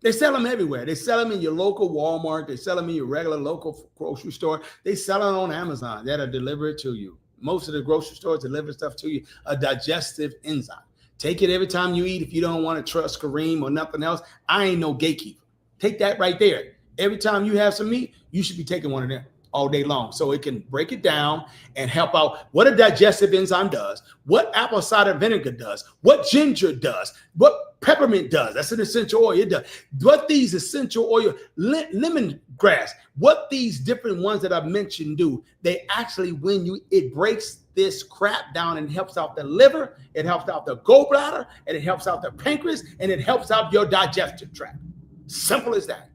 They sell them everywhere. They sell them in your local Walmart. They sell them in your regular local grocery store. They sell it on Amazon. That'll deliver it to you. Most of the grocery stores deliver stuff to you, a digestive enzyme. Take it every time you eat if you don't want to trust Kareem or nothing else. I ain't no gatekeeper. Take that right there. Every time you have some meat, you should be taking one of them all day long so it can break it down and help out what a digestive enzyme does, what apple cider vinegar does, what ginger does, what peppermint does. That's an essential oil. It does. What these essential oil, lemongrass, what these different ones that I've mentioned do, they actually, it breaks this crap down and helps out the liver, it helps out the gallbladder, and it helps out the pancreas, and it helps out your digestive tract. Simple as that.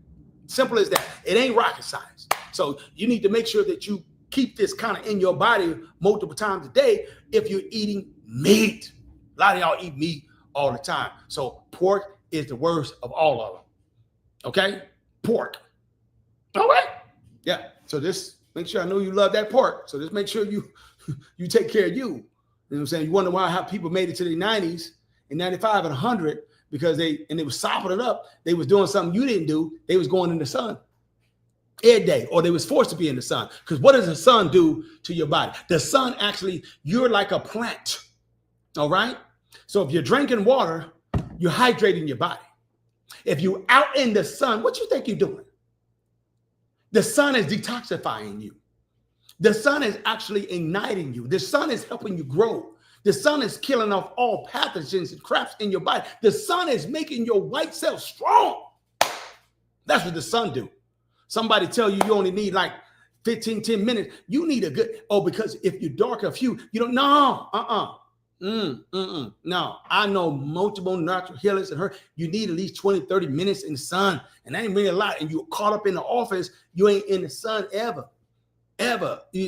Simple as that. It ain't rocket science. So you need to make sure that you keep this kind of in your body multiple times a day if you're eating meat. A lot of y'all eat meat all the time. So pork is the worst of all of them. Okay? Pork. All right? Yeah. So just make sure I know you love that pork. So just make sure you take care of you. You know what I'm saying? You wonder how people made it to the 90s and 95 and 100 because they was sopping it up. They was doing something you didn't do. They was going in the sun every day, or they was forced to be in the sun. Because what does the sun do to your body? The sun actually, you're like a plant. All right? So if you're drinking water, you're hydrating your body. If you're out in the sun, what you think you're doing? The sun is detoxifying you. The sun is actually igniting you. The sun is helping you grow. The sun is killing off all pathogens and craps in your body. The sun is making your white cells strong. That's what the sun do. Somebody tell you you only need like 10 minutes. You need a good, because if you're dark of hue, you don't, no, no. I know multiple natural healers and her, you need at least 20, 30 minutes in the sun. And that ain't really a lot. And you're caught up in the office, you ain't in the sun ever.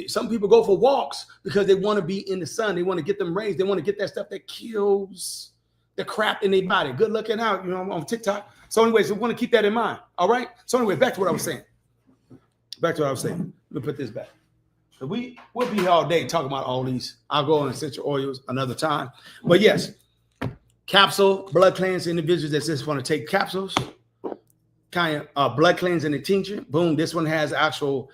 Some people go for walks because they want to be in the sun. They want to get them rays. They want to get that stuff that kills the crap in their body. Good looking out, on TikTok. So anyways, we want to keep that in mind. All right. So anyway, back to what I was saying. Let me put this back. So we'll be here all day talking about all these. I'll go on essential oils another time. But yes, capsule, blood cleanse individuals that just want to take capsules, kind of blood cleansing and tincture. Boom. This one has actual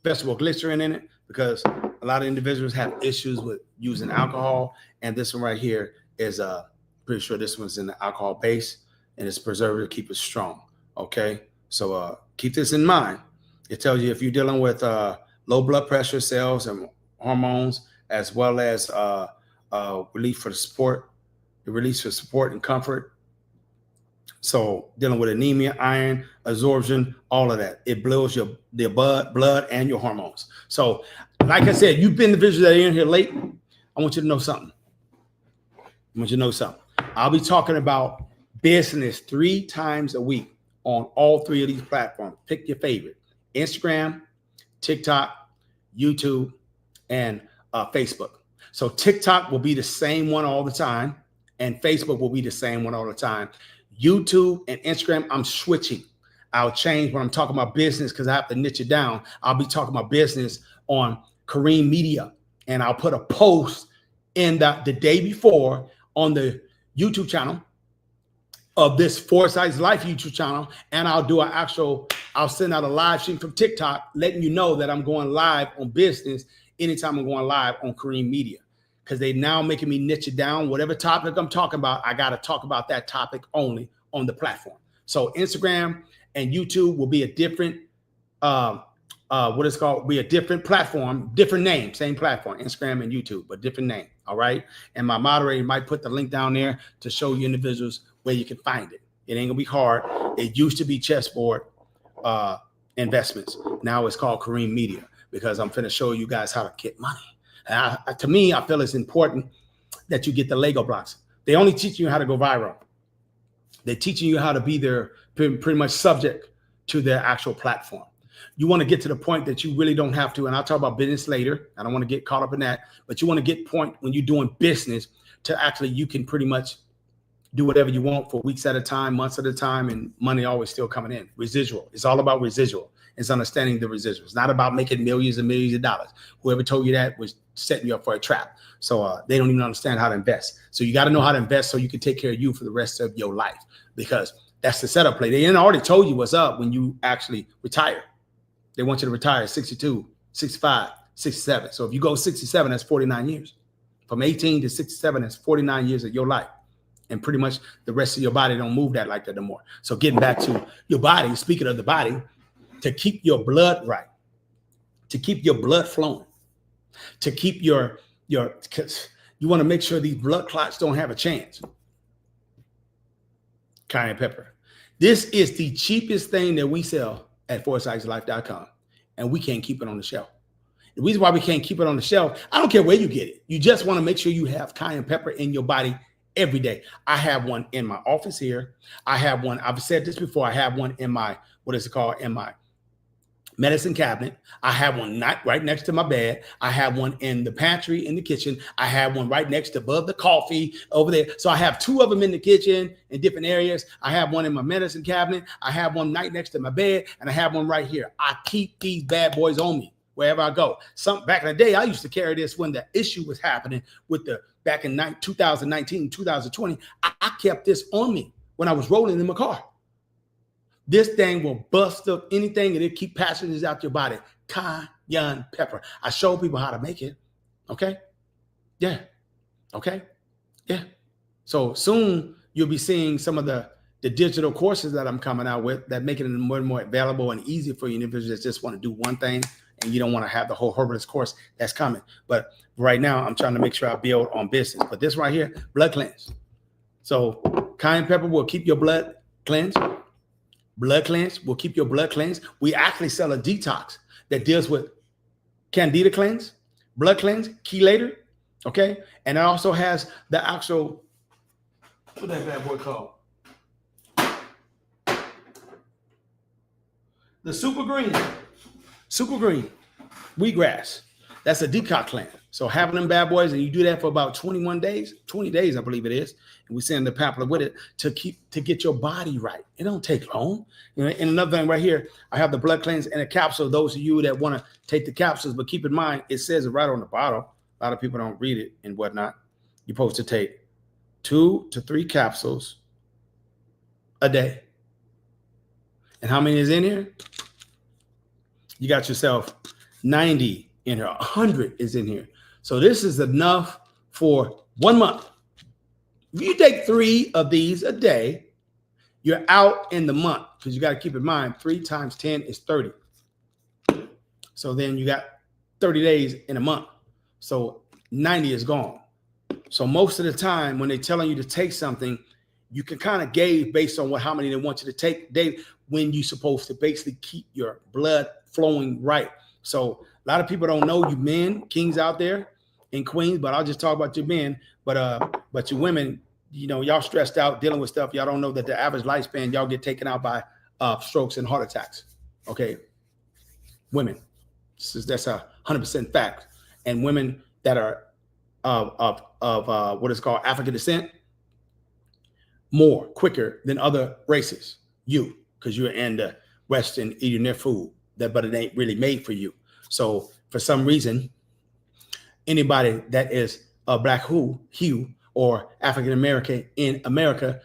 vegetable glycerin in it because a lot of individuals have issues with using alcohol. And this one right here is pretty sure this one's in the alcohol base and it's preservative to keep it strong. Okay. So keep this in mind. It tells you if you're dealing with low blood pressure, cells, and hormones, as well as relief for support and comfort. So dealing with anemia, iron, absorption, all of that. It blows the blood and your hormones. So like I said, you've been the visuals that are in here late. I want you to know something. I'll be talking about business 3 times a week on all 3 of these platforms. Pick your favorite. Instagram, TikTok, YouTube, and Facebook. So TikTok will be the same one all the time, and Facebook will be the same one all the time. YouTube and Instagram, I'm switching. I'll change when I'm talking about business because I have to niche it down. I'll be talking about business on Kareem Media, and I'll put a post in the day before on the YouTube channel of this Foresight's Life YouTube channel, and I'll send out a live stream from TikTok letting you know that I'm going live on business anytime I'm going live on Kareem Media, because they now making me niche it down. Whatever topic I'm talking about, I got to talk about that topic only on the platform. So Instagram and YouTube will be a different, be a different platform, different name, same platform, Instagram and YouTube, but different name. All right. And my moderator might put the link down there to show you individuals where you can find it. It ain't gonna be hard. It used to be Chessboard Investments. Now it's called Kareem Media because I'm finna show you guys how to get money. And to me, I feel it's important that you get the Lego blocks. They only teach you how to go viral. They're teaching you how to be there pretty much subject to their actual platform. You want to get to the point that you really don't have to, and I'll talk about business later. I don't want to get caught up in that, but you want to get point when you're doing business to actually you can pretty much do whatever you want for weeks at a time, months at a time, and money always still coming in. Residual. It's all about residual. It's understanding the residual. It's not about making millions and millions of dollars. Whoever told you that was setting you up for a trap. So they don't even understand how to invest. So you got to know how to invest so you can take care of you for the rest of your life, because that's the setup play. They already told you what's up when you actually retire. They want you to retire at 62, 65, 67. So if you go 67, that's 49 years. From 18 to 67, that's 49 years of your life. And pretty much the rest of your body don't move that like that no more. So getting back to your body, speaking of the body, to keep your blood right, to keep your blood flowing, to keep you want to make sure these blood clots don't have a chance. Cayenne pepper. This is the cheapest thing that we sell at foresightslife.com, and we can't keep it on the shelf. The reason why we can't keep it on the shelf, I don't care where you get it. You just want to make sure you have cayenne pepper in your body every day. I have one in my office here. I have one. I've said this before. I have one in my, in medicine cabinet. I have one right next to my bed. I have one in the pantry in the kitchen. I have one right next to above the coffee over there. So I have two of them in the kitchen in different areas. I have one in my medicine cabinet. I have one right next to my bed, and I have one right here. I keep these bad boys on me wherever I go. Back in the day, I used to carry this when the issue was happening with back in 2019, 2020. I kept this on me when I was rolling in my car. This thing will bust up anything and it keep pathogens out your body. Cayenne pepper. I show people how to make it. Okay? Yeah. Okay? Yeah. So soon you'll be seeing some of the digital courses that I'm coming out with that make it more and more available and easy for you individuals that just want to do one thing and you don't want to have the whole herbalist course that's coming. But right now I'm trying to make sure I build on business. But this right here, blood cleanse. So cayenne pepper will keep your blood cleansed. Blood cleanse will keep your blood cleansed. We actually sell a detox that deals with candida cleanse, blood cleanse, chelator, okay? And it also has the actual, what that bad boy called? The super green wheatgrass. That's a detox cleanse. So having them bad boys, and you do that for about 21 days, 20 days, I believe it is. And we send the pamphlet with it to get your body right. It don't take long. You know, and another thing right here, I have the blood cleanse and a capsule. Those of you that want to take the capsules, but keep in mind, it says it right on the bottle. A lot of people don't read it and whatnot. You're supposed to take 2 to 3 capsules a day. And how many is in here? You got yourself 90 in here. 100 is in here. So this is enough for 1 month. If you take 3 of these a day, you're out in the month, because you got to keep in mind 3 times 10 is 30. So then you got 30 days in a month. So 90 is gone. So most of the time when they're telling you to take something, you can kind of gauge based on how many they want you to take daily when you're supposed to basically keep your blood flowing right. So a lot of people don't know, you men, kings out there and queens, but I'll just talk about your men. But your women, you know, y'all stressed out dealing with stuff. Y'all don't know that the average lifespan, y'all get taken out by strokes and heart attacks. Okay. Women. That's 100% fact. And women that are of what is called African descent, more quicker than other races. Because you're in the Western eating their food, but it ain't really made for you. So for some reason, anybody that is a black hue or African American in America,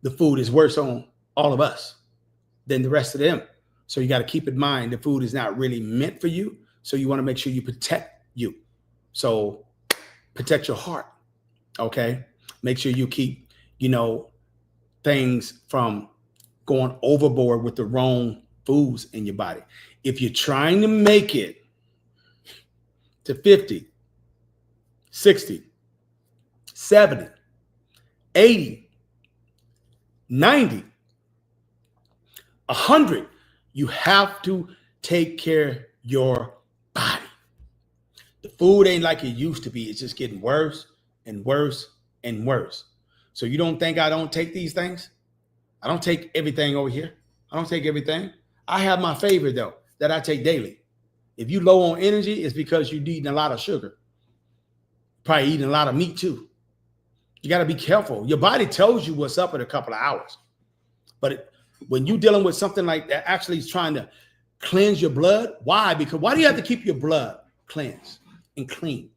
the food is worse on all of us than the rest of them. So you got to keep in mind the food is not really meant for you. So you want to make sure you protect you. So protect your heart. Okay. Make sure you keep, things from going overboard with the wrong foods in your body. If you're trying to make it to 50, 60, 70, 80, 90, 100, you have to take care of your body. The food ain't like it used to be. It's just getting worse and worse and worse. So you don't think I don't take these things? I don't take everything over here. I don't take everything. I have my favorite, though, that I take daily. If you low on energy, it's because you're eating a lot of sugar. Probably eating a lot of meat, too. You got to be careful. Your body tells you what's up in a couple of hours. But when you're dealing with something like that, actually is trying to cleanse your blood. Why? Because why do you have to keep your blood cleansed and clean?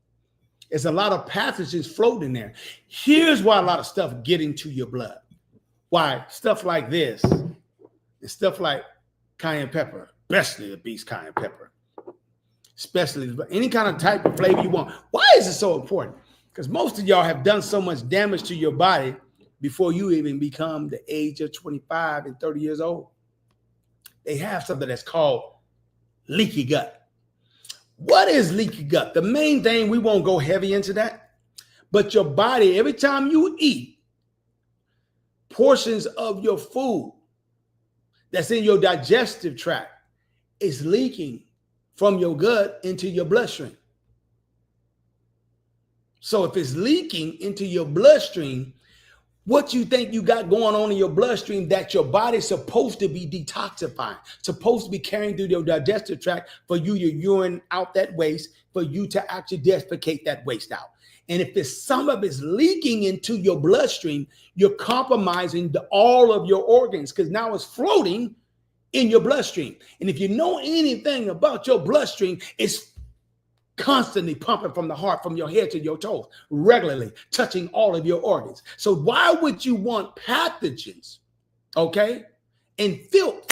There's a lot of pathogens floating there. Here's why a lot of stuff get into your blood. Why? Stuff like this and stuff like cayenne pepper, especially the beast cayenne pepper, especially any kind of type of flavor you want. Why is it so important? Because most of y'all have done so much damage to your body before you even become the age of 25 and 30 years old. They have something that's called leaky gut. What is leaky gut? The main thing, we won't go heavy into that, but your body, every time you eat, portions of your food that's in your digestive tract is leaking from your gut into your bloodstream. So if it's leaking into your bloodstream, what you think you got going on in your bloodstream that your body's supposed to be detoxifying, supposed to be carrying through your digestive tract for you to urine out that waste, for you to actually defecate that waste out. And if it's some of it's leaking into your bloodstream, you're compromising all of your organs because now it's floating in your bloodstream. And if you know anything about your bloodstream, it's constantly pumping from the heart, from your head to your toes, regularly touching all of your organs. So why would you want pathogens, okay, and filth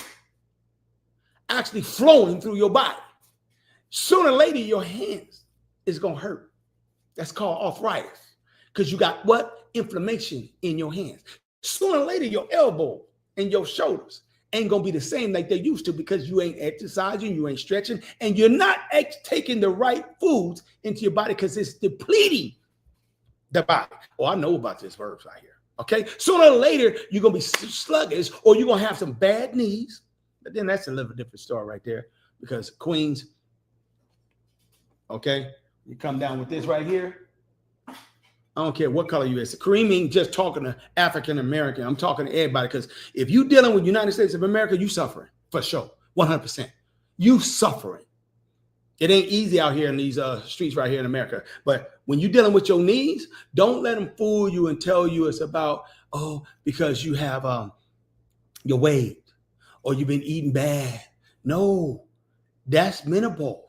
actually flowing through your body? Sooner or later, your hands is going to hurt. That's called arthritis because you got what? Inflammation in your hands. Sooner or later, your elbow and your shoulders ain't going to be the same like they used to because you ain't exercising, you ain't stretching, and you're not taking the right foods into your body because it's depleting the body. Oh, I know about this verbs right here. Okay. Sooner or later, you're going to be sluggish or you're going to have some bad knees. But then that's a little different story right there because Queens, okay, you come down with this right here. I don't care what color you is. Kareem ain't just talking to African American. I'm talking to everybody because if you dealing with United States of America, you suffering for sure, 100%. You suffering. It ain't easy out here in these streets right here in America. But when you're dealing with your knees, don't let them fool you and tell you it's about, oh, because you have your weight or you've been eating bad. No, that's menopause.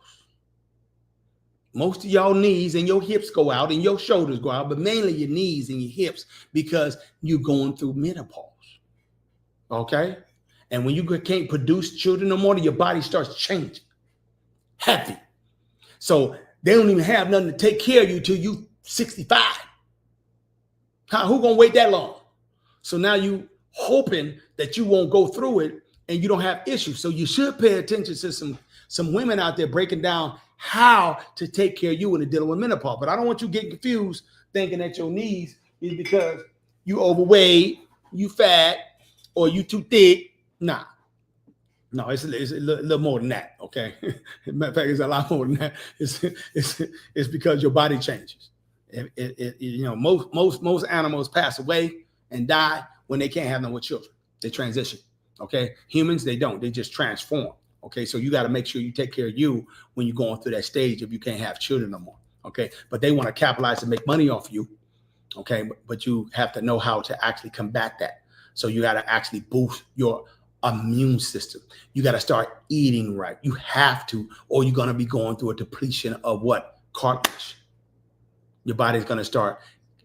Most of y'all knees and your hips go out and your shoulders go out, but mainly your knees and your hips because you're going through menopause. Okay? And when you can't produce children no more, your body starts changing. Heavy. So they don't even have nothing to take care of you till you 65. Who gonna wait that long? So now you hoping that you won't go through it and you don't have issues. So you should pay attention to some women out there breaking down how to take care of you when you're dealing with menopause. But I don't want you getting confused thinking that your knees is because you overweight, you fat, or you too thick. Nah. No, it's a little more than that, okay? Matter of fact, it's a lot more than that. It's because your body changes. Most animals pass away and die when they can't have no more children. They transition, okay? Humans, they don't. They just transform. Okay, so you got to make sure you take care of you when you're going through that stage if you can't have children no more. Okay, but they want to capitalize and make money off you. Okay, but you have to know how to actually combat that. So you got to actually boost your immune system. You got to start eating right. You have to, or you're going to be going through a depletion of what? Cartilage. Your body's going to start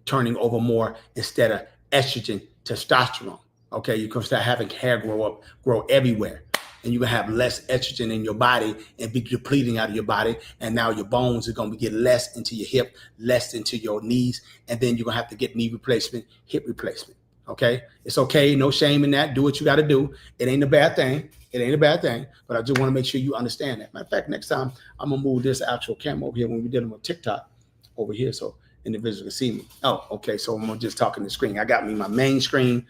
turning over more instead of estrogen, testosterone. Okay, you're going to start having hair grow everywhere. And you're going to have less estrogen in your body and be depleting out of your body. And now your bones are going to get less into your hip, less into your knees. And then you're going to have to get knee replacement, hip replacement. Okay. It's okay. No shame in that. Do what you got to do. It ain't a bad thing. It ain't a bad thing. But I just want to make sure you understand that. Matter of fact, next time I'm going to move this actual camera over here when we're dealing with TikTok over here. So individuals can see me. Oh, okay. So I'm just talking the screen. I got me my main screen,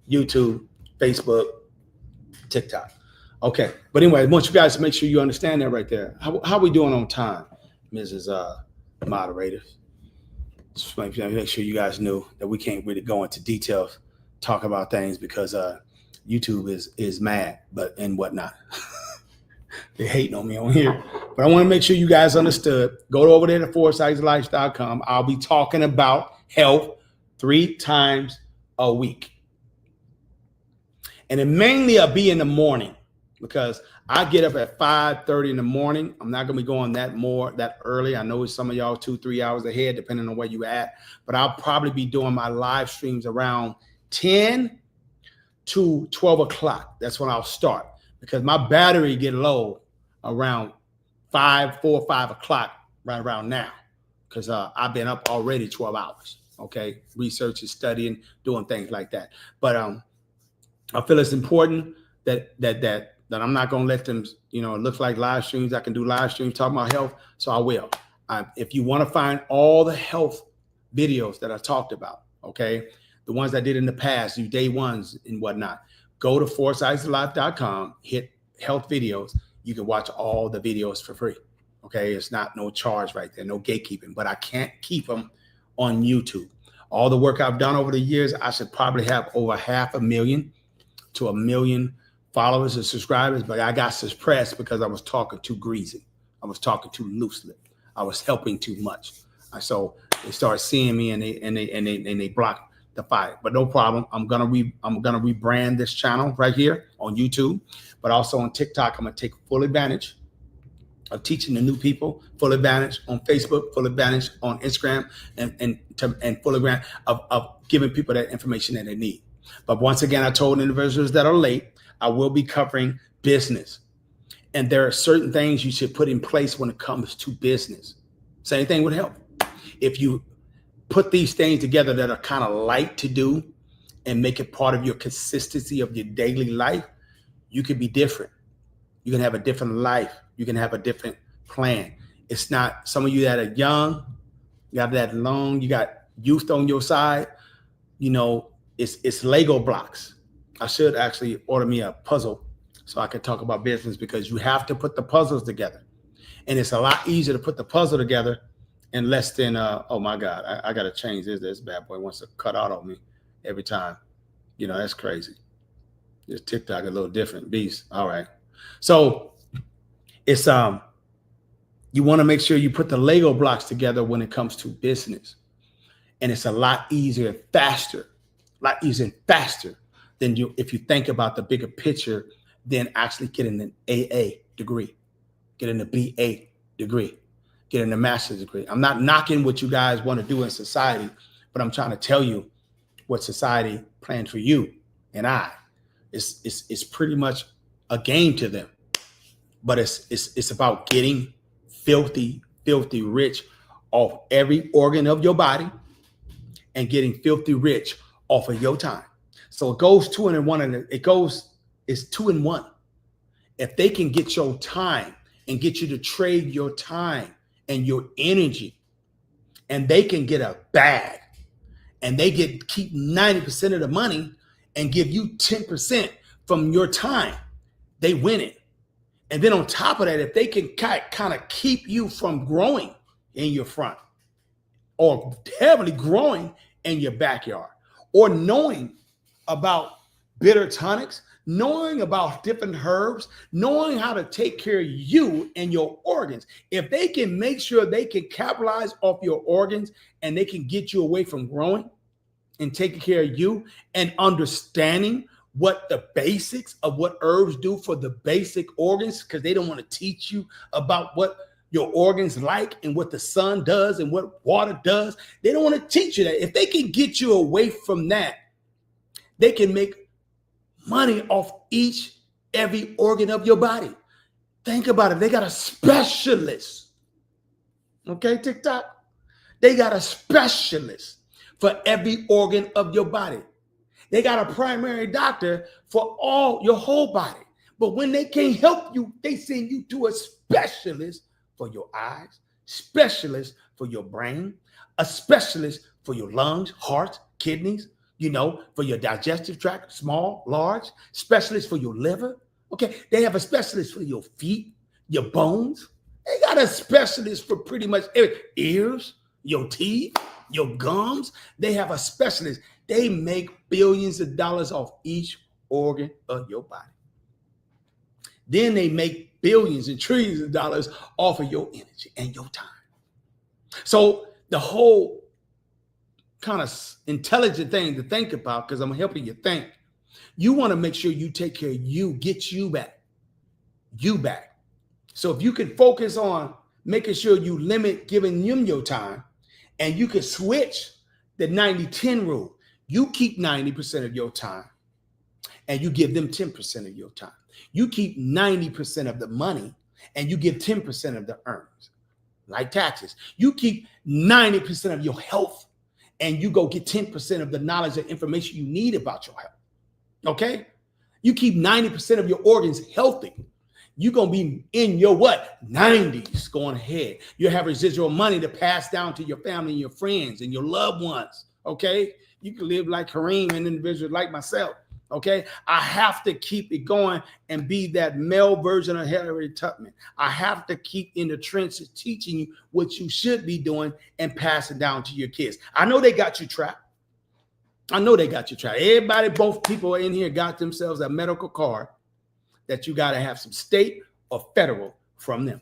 YouTube, Facebook, TikTok. Okay, but anyway, I want you guys to make sure you understand that right there. How are we doing on time, Mrs. Moderators? Just make sure you guys knew that we can't really go into details, talk about things because YouTube is mad, and whatnot. They hating on me on here. But I want to make sure you guys understood. Go over there to foursightslife.com. I'll be talking about health 3 times a week. And it mainly I'll be in the morning. Because I get up at 5:30 in the morning. I'm not going to be going that early. I know some of y'all 2-3 hours ahead, depending on where you at. But I'll probably be doing my live streams around 10 to 12 o'clock. That's when I'll start. Because my battery get low around 4 or 5 o'clock right around now. Because I've been up already 12 hours. Okay. Researching, studying, doing things like that. But I feel it's important that I'm not going to let them, it looks like live streams. I can do live streams talking about health. So I will. If you want to find all the health videos that I talked about, okay, the ones I did in the past, you day ones and whatnot, go to foursightslife.com, hit health videos. You can watch all the videos for free. Okay. It's not no charge right there, no gatekeeping, but I can't keep them on YouTube. All the work I've done over the years, I should probably have over 500,000 to 1 million followers and subscribers, but I got suppressed because I was talking too greasy. I was talking too loosely. I was helping too much. So they started seeing me and they blocked the fight. But no problem. I'm gonna rebrand this channel right here on YouTube, but also on TikTok. I'm gonna take full advantage of teaching the new people, full advantage on Facebook, full advantage on Instagram, and full advantage of giving people that information that they need. But once again, I told individuals that are late, I will be covering business. And there are certain things you should put in place when it comes to business. Same thing would help. If you put these things together that are kind of light to do and make it part of your consistency of your daily life, you can be different. You can have a different life. You can have a different plan. It's not some of you that are young, you got that long, you got youth on your side, you know, it's Lego blocks. I should actually order me a puzzle so I can talk about business, because you have to put the puzzles together. And it's a lot easier to put the puzzle together in less than, oh my God, I got to change this. This bad boy wants to cut out on me every time. You know, that's crazy. This TikTok a little different beast. All right. So it's, you want to make sure you put the Lego blocks together when it comes to business. And it's a lot easier and faster, than if you think about the bigger picture, than actually getting an AA degree, getting a BA degree, getting a master's degree. I'm not knocking what you guys want to do in society, but I'm trying to tell you what society plans for you and I. It's pretty much a game to them, but it's about getting filthy rich off every organ of your body and getting filthy rich off of your time. So it goes 2 in 1, and it's 2 in 1. If they can get your time and get you to trade your time and your energy, and they can get a bag and they keep 90% of the money and give you 10% from your time, they win it. And then on top of that, if they can kind of keep you from growing in your front, or heavily growing in your backyard, or knowing about bitter tonics, knowing about different herbs, knowing how to take care of you and your organs. If they can make sure they can capitalize off your organs and they can get you away from growing and taking care of you and understanding what the basics of what herbs do for the basic organs, because they don't want to teach you about what your organs like and what the sun does and what water does. They don't want to teach you that. If they can get you away from that, they can make money off every organ of your body. Think about it. They got a specialist. Okay, TikTok? They got a specialist for every organ of your body. They got a primary doctor for your whole body. But when they can't help you, they send you to a specialist for your eyes, specialist for your brain, a specialist for your lungs, heart, kidneys, for your digestive tract, small, large, specialist for your liver. Okay, they have a specialist for your feet, your bones. They got a specialist for pretty much ears, your teeth, your gums. They have a specialist. They make billions of dollars off each organ of your body. Then they make billions and trillions of dollars off of your energy and your time. So the whole kind of intelligent thing to think about, because I'm helping you think, you want to make sure you take care of you, get you back. So if you can focus on making sure you limit giving them your time, and you can switch the 90-10 rule. You keep 90% of your time and you give them 10% of your time. You keep 90% of the money and you give 10% of the earnings, like taxes. You keep 90% of your health and you go get 10% of the knowledge and information you need about your health. Okay? You keep 90% of your organs healthy. You're going to be in your 90s going ahead. You have residual money to pass down to your family and your friends and your loved ones. Okay? You can live like Kareem, an individual like myself. Okay? I have to keep it going and be that male version of Harriet Tubman. I have to keep in the trenches teaching you what you should be doing and passing down to your kids. I know they got you trapped. I know they got you tried. Everybody, both people in here got themselves a medical card that you got to have some state or federal from them.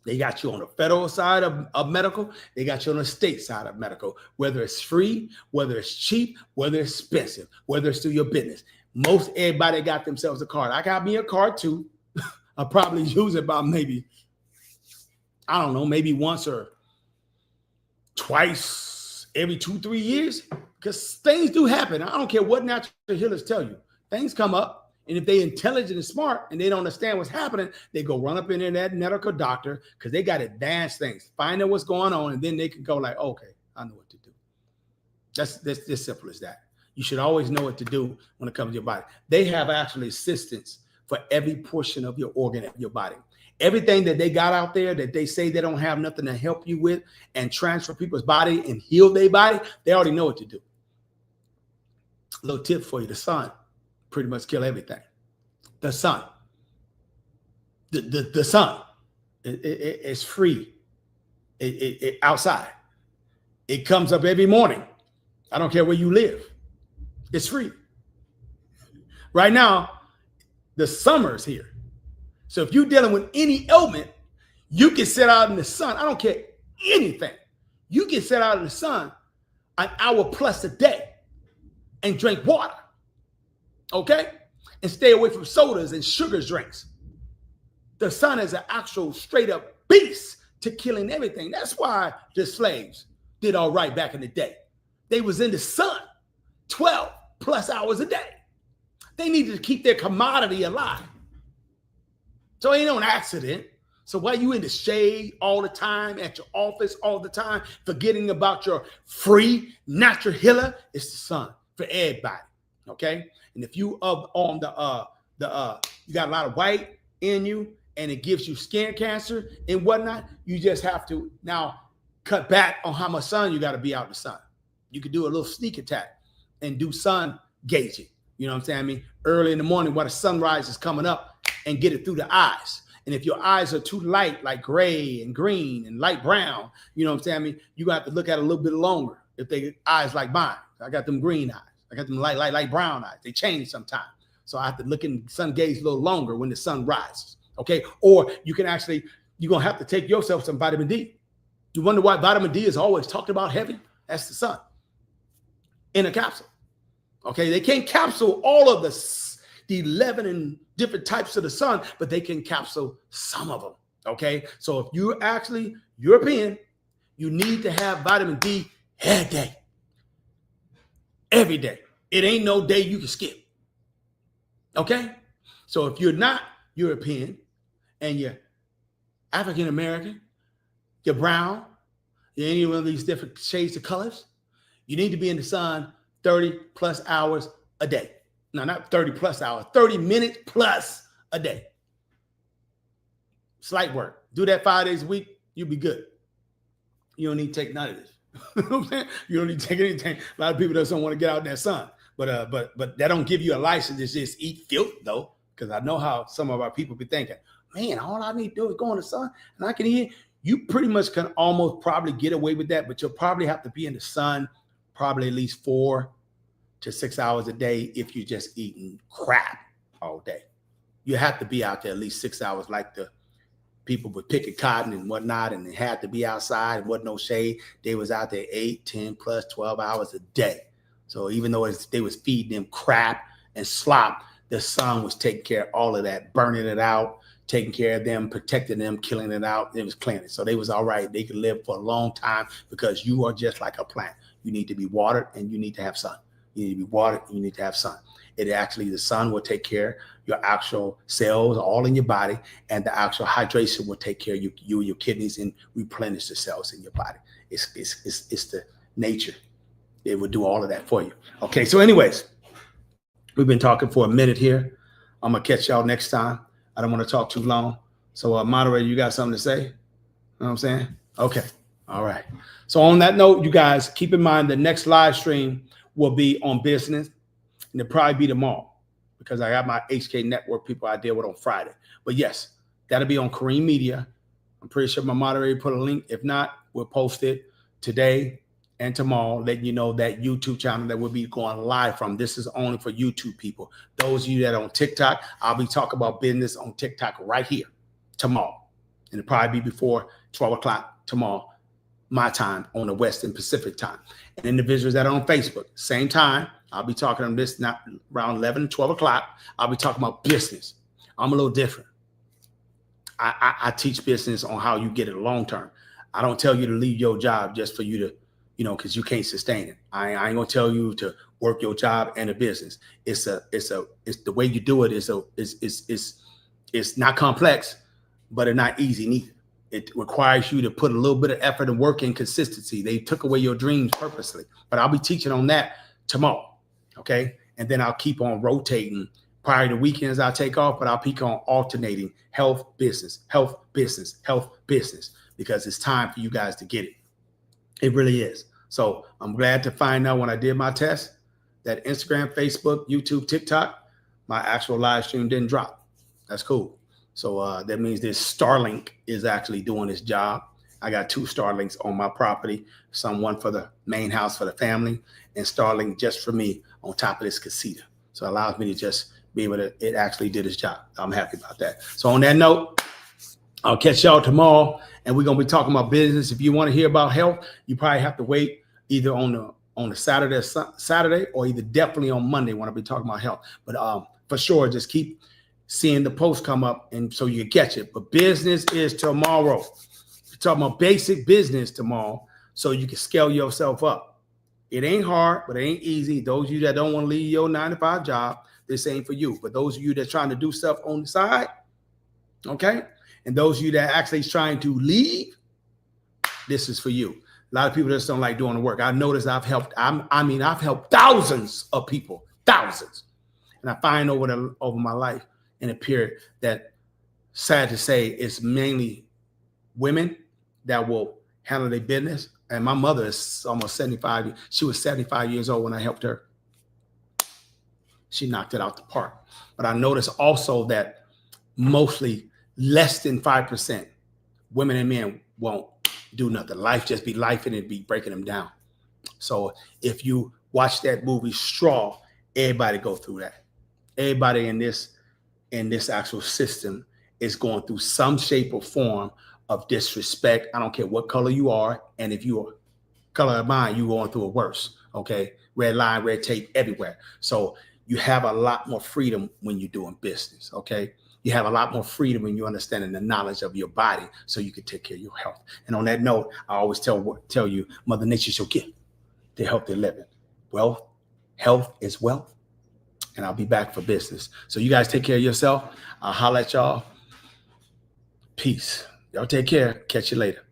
They got you on the federal side of medical. They got you on the state side of medical, whether it's free, whether it's cheap, whether it's expensive, whether it's through your business. Most everybody got themselves a card. I got me a card too. I probably use it about maybe, I don't know, maybe once or twice every 2-3 years, because things do happen. I don't care what natural healers tell you. Things come up. And if they're intelligent and smart and they don't understand what's happening, they go run up in there that medical doctor because they got advanced things, find out what's going on, and then they can go like, okay, I know what to do. That's as simple as that. You should always know what to do when it comes to your body. They have actually assistance for every portion of your organ of your body. Everything that they got out there that they say they don't have nothing to help you with and transfer people's body and heal their body, they already know what to do. A little tip for you, the sun pretty much kill everything. The sun. The sun. It's free. It outside. It comes up every morning. I don't care where you live. It's free. Right now, the summer's here. So if you're dealing with any ailment, you can sit out in the sun. I don't care anything. You can sit out in the sun an hour plus a day and drink water. Okay? And stay away from sodas and sugar drinks. The sun is an actual straight up beast to killing everything. That's why the slaves did all right back in the day. They was in the sun 12 plus hours a day. They needed to keep their commodity alive. So it ain't no accident. So while you in the shade all the time, at your office all the time, forgetting about your free natural healer, it's the sun for everybody. Okay? And if you on you got a lot of white in you and it gives you skin cancer and whatnot, you just have to now cut back on how much sun you got to be out in the sun. You could do a little sneak attack and do sun gauging. You know what I'm saying? I mean, early in the morning while the sunrise is coming up and get it through the eyes. And if your eyes are too light, like gray and green and light brown, you know what I'm saying? I mean, you got to look at it a little bit longer if they eyes like mine. I got them green eyes. I got them light brown eyes. They change sometimes. So I have to look in sun gaze a little longer when the sun rises. Okay. Or you can actually, you're going to have to take yourself some vitamin D. You wonder why vitamin D is always talked about heavy? That's the sun in a capsule. Okay. They can't capsule all of the 11 and different types of the sun, but they can capsule some of them. Okay. So if you're actually European, you need to have vitamin D every day. Every day. It ain't no day you can skip. Okay? So if you're not European and you're African American, you're brown, you're any one of these different shades of colors, you need to be in the sun 30 plus hours a day. No, not 30 plus hours, 30 minutes plus a day. Slight work. Do that 5 days a week, you'll be good. You don't need to take none of this. You know what I'm saying? You don't need to take anything. A lot of people just don't want to get out in that sun. But that don't give you a license to just eat filth, though, because I know how some of our people be thinking, man, all I need to do is go in the sun and I can eat. You pretty much can almost probably get away with that, but you'll probably have to be in the sun probably at least 4 to 6 hours a day if you're just eating crap all day. You have to be out there at least 6 hours like the people were picking cotton and whatnot, and they had to be outside. It wasn't no shade. They was out there 8, 10 plus 12 hours a day. So even though they was feeding them crap and slop, the sun was taking care of all of that, burning it out, taking care of them, protecting them, killing it out. It was cleaning. So they was all right. They could live for a long time because you are just like a plant. You need to be watered and you need to have sun. You need to be watered and you need to have sun. It actually, the sun will take care of your actual cells all in your body, and the actual hydration will take care of you and your kidneys and replenish the cells in your body. It's the nature. It will do all of that for you. Okay, so anyways, we've been talking for a minute here. I'm going to catch y'all next time. I don't want to talk too long. So moderator, you got something to say? You know what I'm saying? Okay. All right. So on that note, you guys keep in mind the next live stream will be on business, and it'll probably be tomorrow because I got my HK Network people I deal with on Friday. But yes, that'll be on Kareem Media. I'm pretty sure my moderator put a link. If not, we'll post it today and tomorrow, letting you know that YouTube channel that we'll be going live from. This is only for YouTube people. Those of you that are on TikTok, I'll be talking about business on TikTok right here tomorrow. And it'll probably be before 12 o'clock tomorrow, my time, on the Western Pacific time. And individuals that are on Facebook, same time, I'll be talking on this not around 11, 12 o'clock. I'll be talking about business. I'm a little different. I teach business on how you get it long term. I don't tell you to leave your job just for you to, because you can't sustain it. I ain't gonna tell you to work your job and a business. It's the way you do it it's not complex, but it's not easy neither. It requires you to put a little bit of effort and work and consistency. They took away your dreams purposely, but I'll be teaching on that tomorrow. Okay. And then I'll keep on rotating. Prior to weekends, I'll take off, but I'll keep on alternating health, business, health, business, health, business, because it's time for you guys to get it. It really is. So I'm glad to find out when I did my test that Instagram, Facebook, YouTube, TikTok, my actual live stream didn't drop. That's cool. So that means this Starlink is actually doing its job. I got 2 Starlinks on my property, one for the main house for the family, and Starlink just for me on top of this casita. So it allows me to just be able to, it actually did its job. I'm happy about that. So on that note, I'll catch y'all tomorrow, and we're going to be talking about business. If you want to hear about health, you probably have to wait either on the Saturday or either definitely on Monday when I'll be talking about health. But for sure, just keep seeing the post come up and so you catch it. But business is tomorrow. We're talking about basic business tomorrow so you can scale yourself up. It ain't hard, but it ain't easy. Those of you that don't want to leave your 9-to-5 job, this ain't for you. But those of you that are trying to do stuff on the side, okay? And those of you that actually is trying to leave, this is for you. A lot of people just don't like doing the work. I noticed I've helped, I've helped thousands of people, thousands. And I find over my life in a period that, sad to say, it's mainly women that will handle their business. And my mother is almost 75. She was 75 years old when I helped her. She knocked it out the park. But I noticed also that mostly less than 5% women and men won't do nothing. Life just be life and it be breaking them down. So if you watch that movie Straw, everybody go through that. Everybody in this actual system is going through some shape or form of disrespect. I don't care what color you are. And if you are color of mine, you're going through it worse. Okay. Red line, red tape everywhere. So you have a lot more freedom when you're doing business. Okay. You have a lot more freedom when you're understanding the knowledge of your body so you can take care of your health. And on that note, I always tell you, Mother Nature's your gift to help their living. Wealth, health is wealth. And I'll be back for business. So you guys take care of yourself. I'll holler at y'all. Peace. Y'all take care. Catch you later.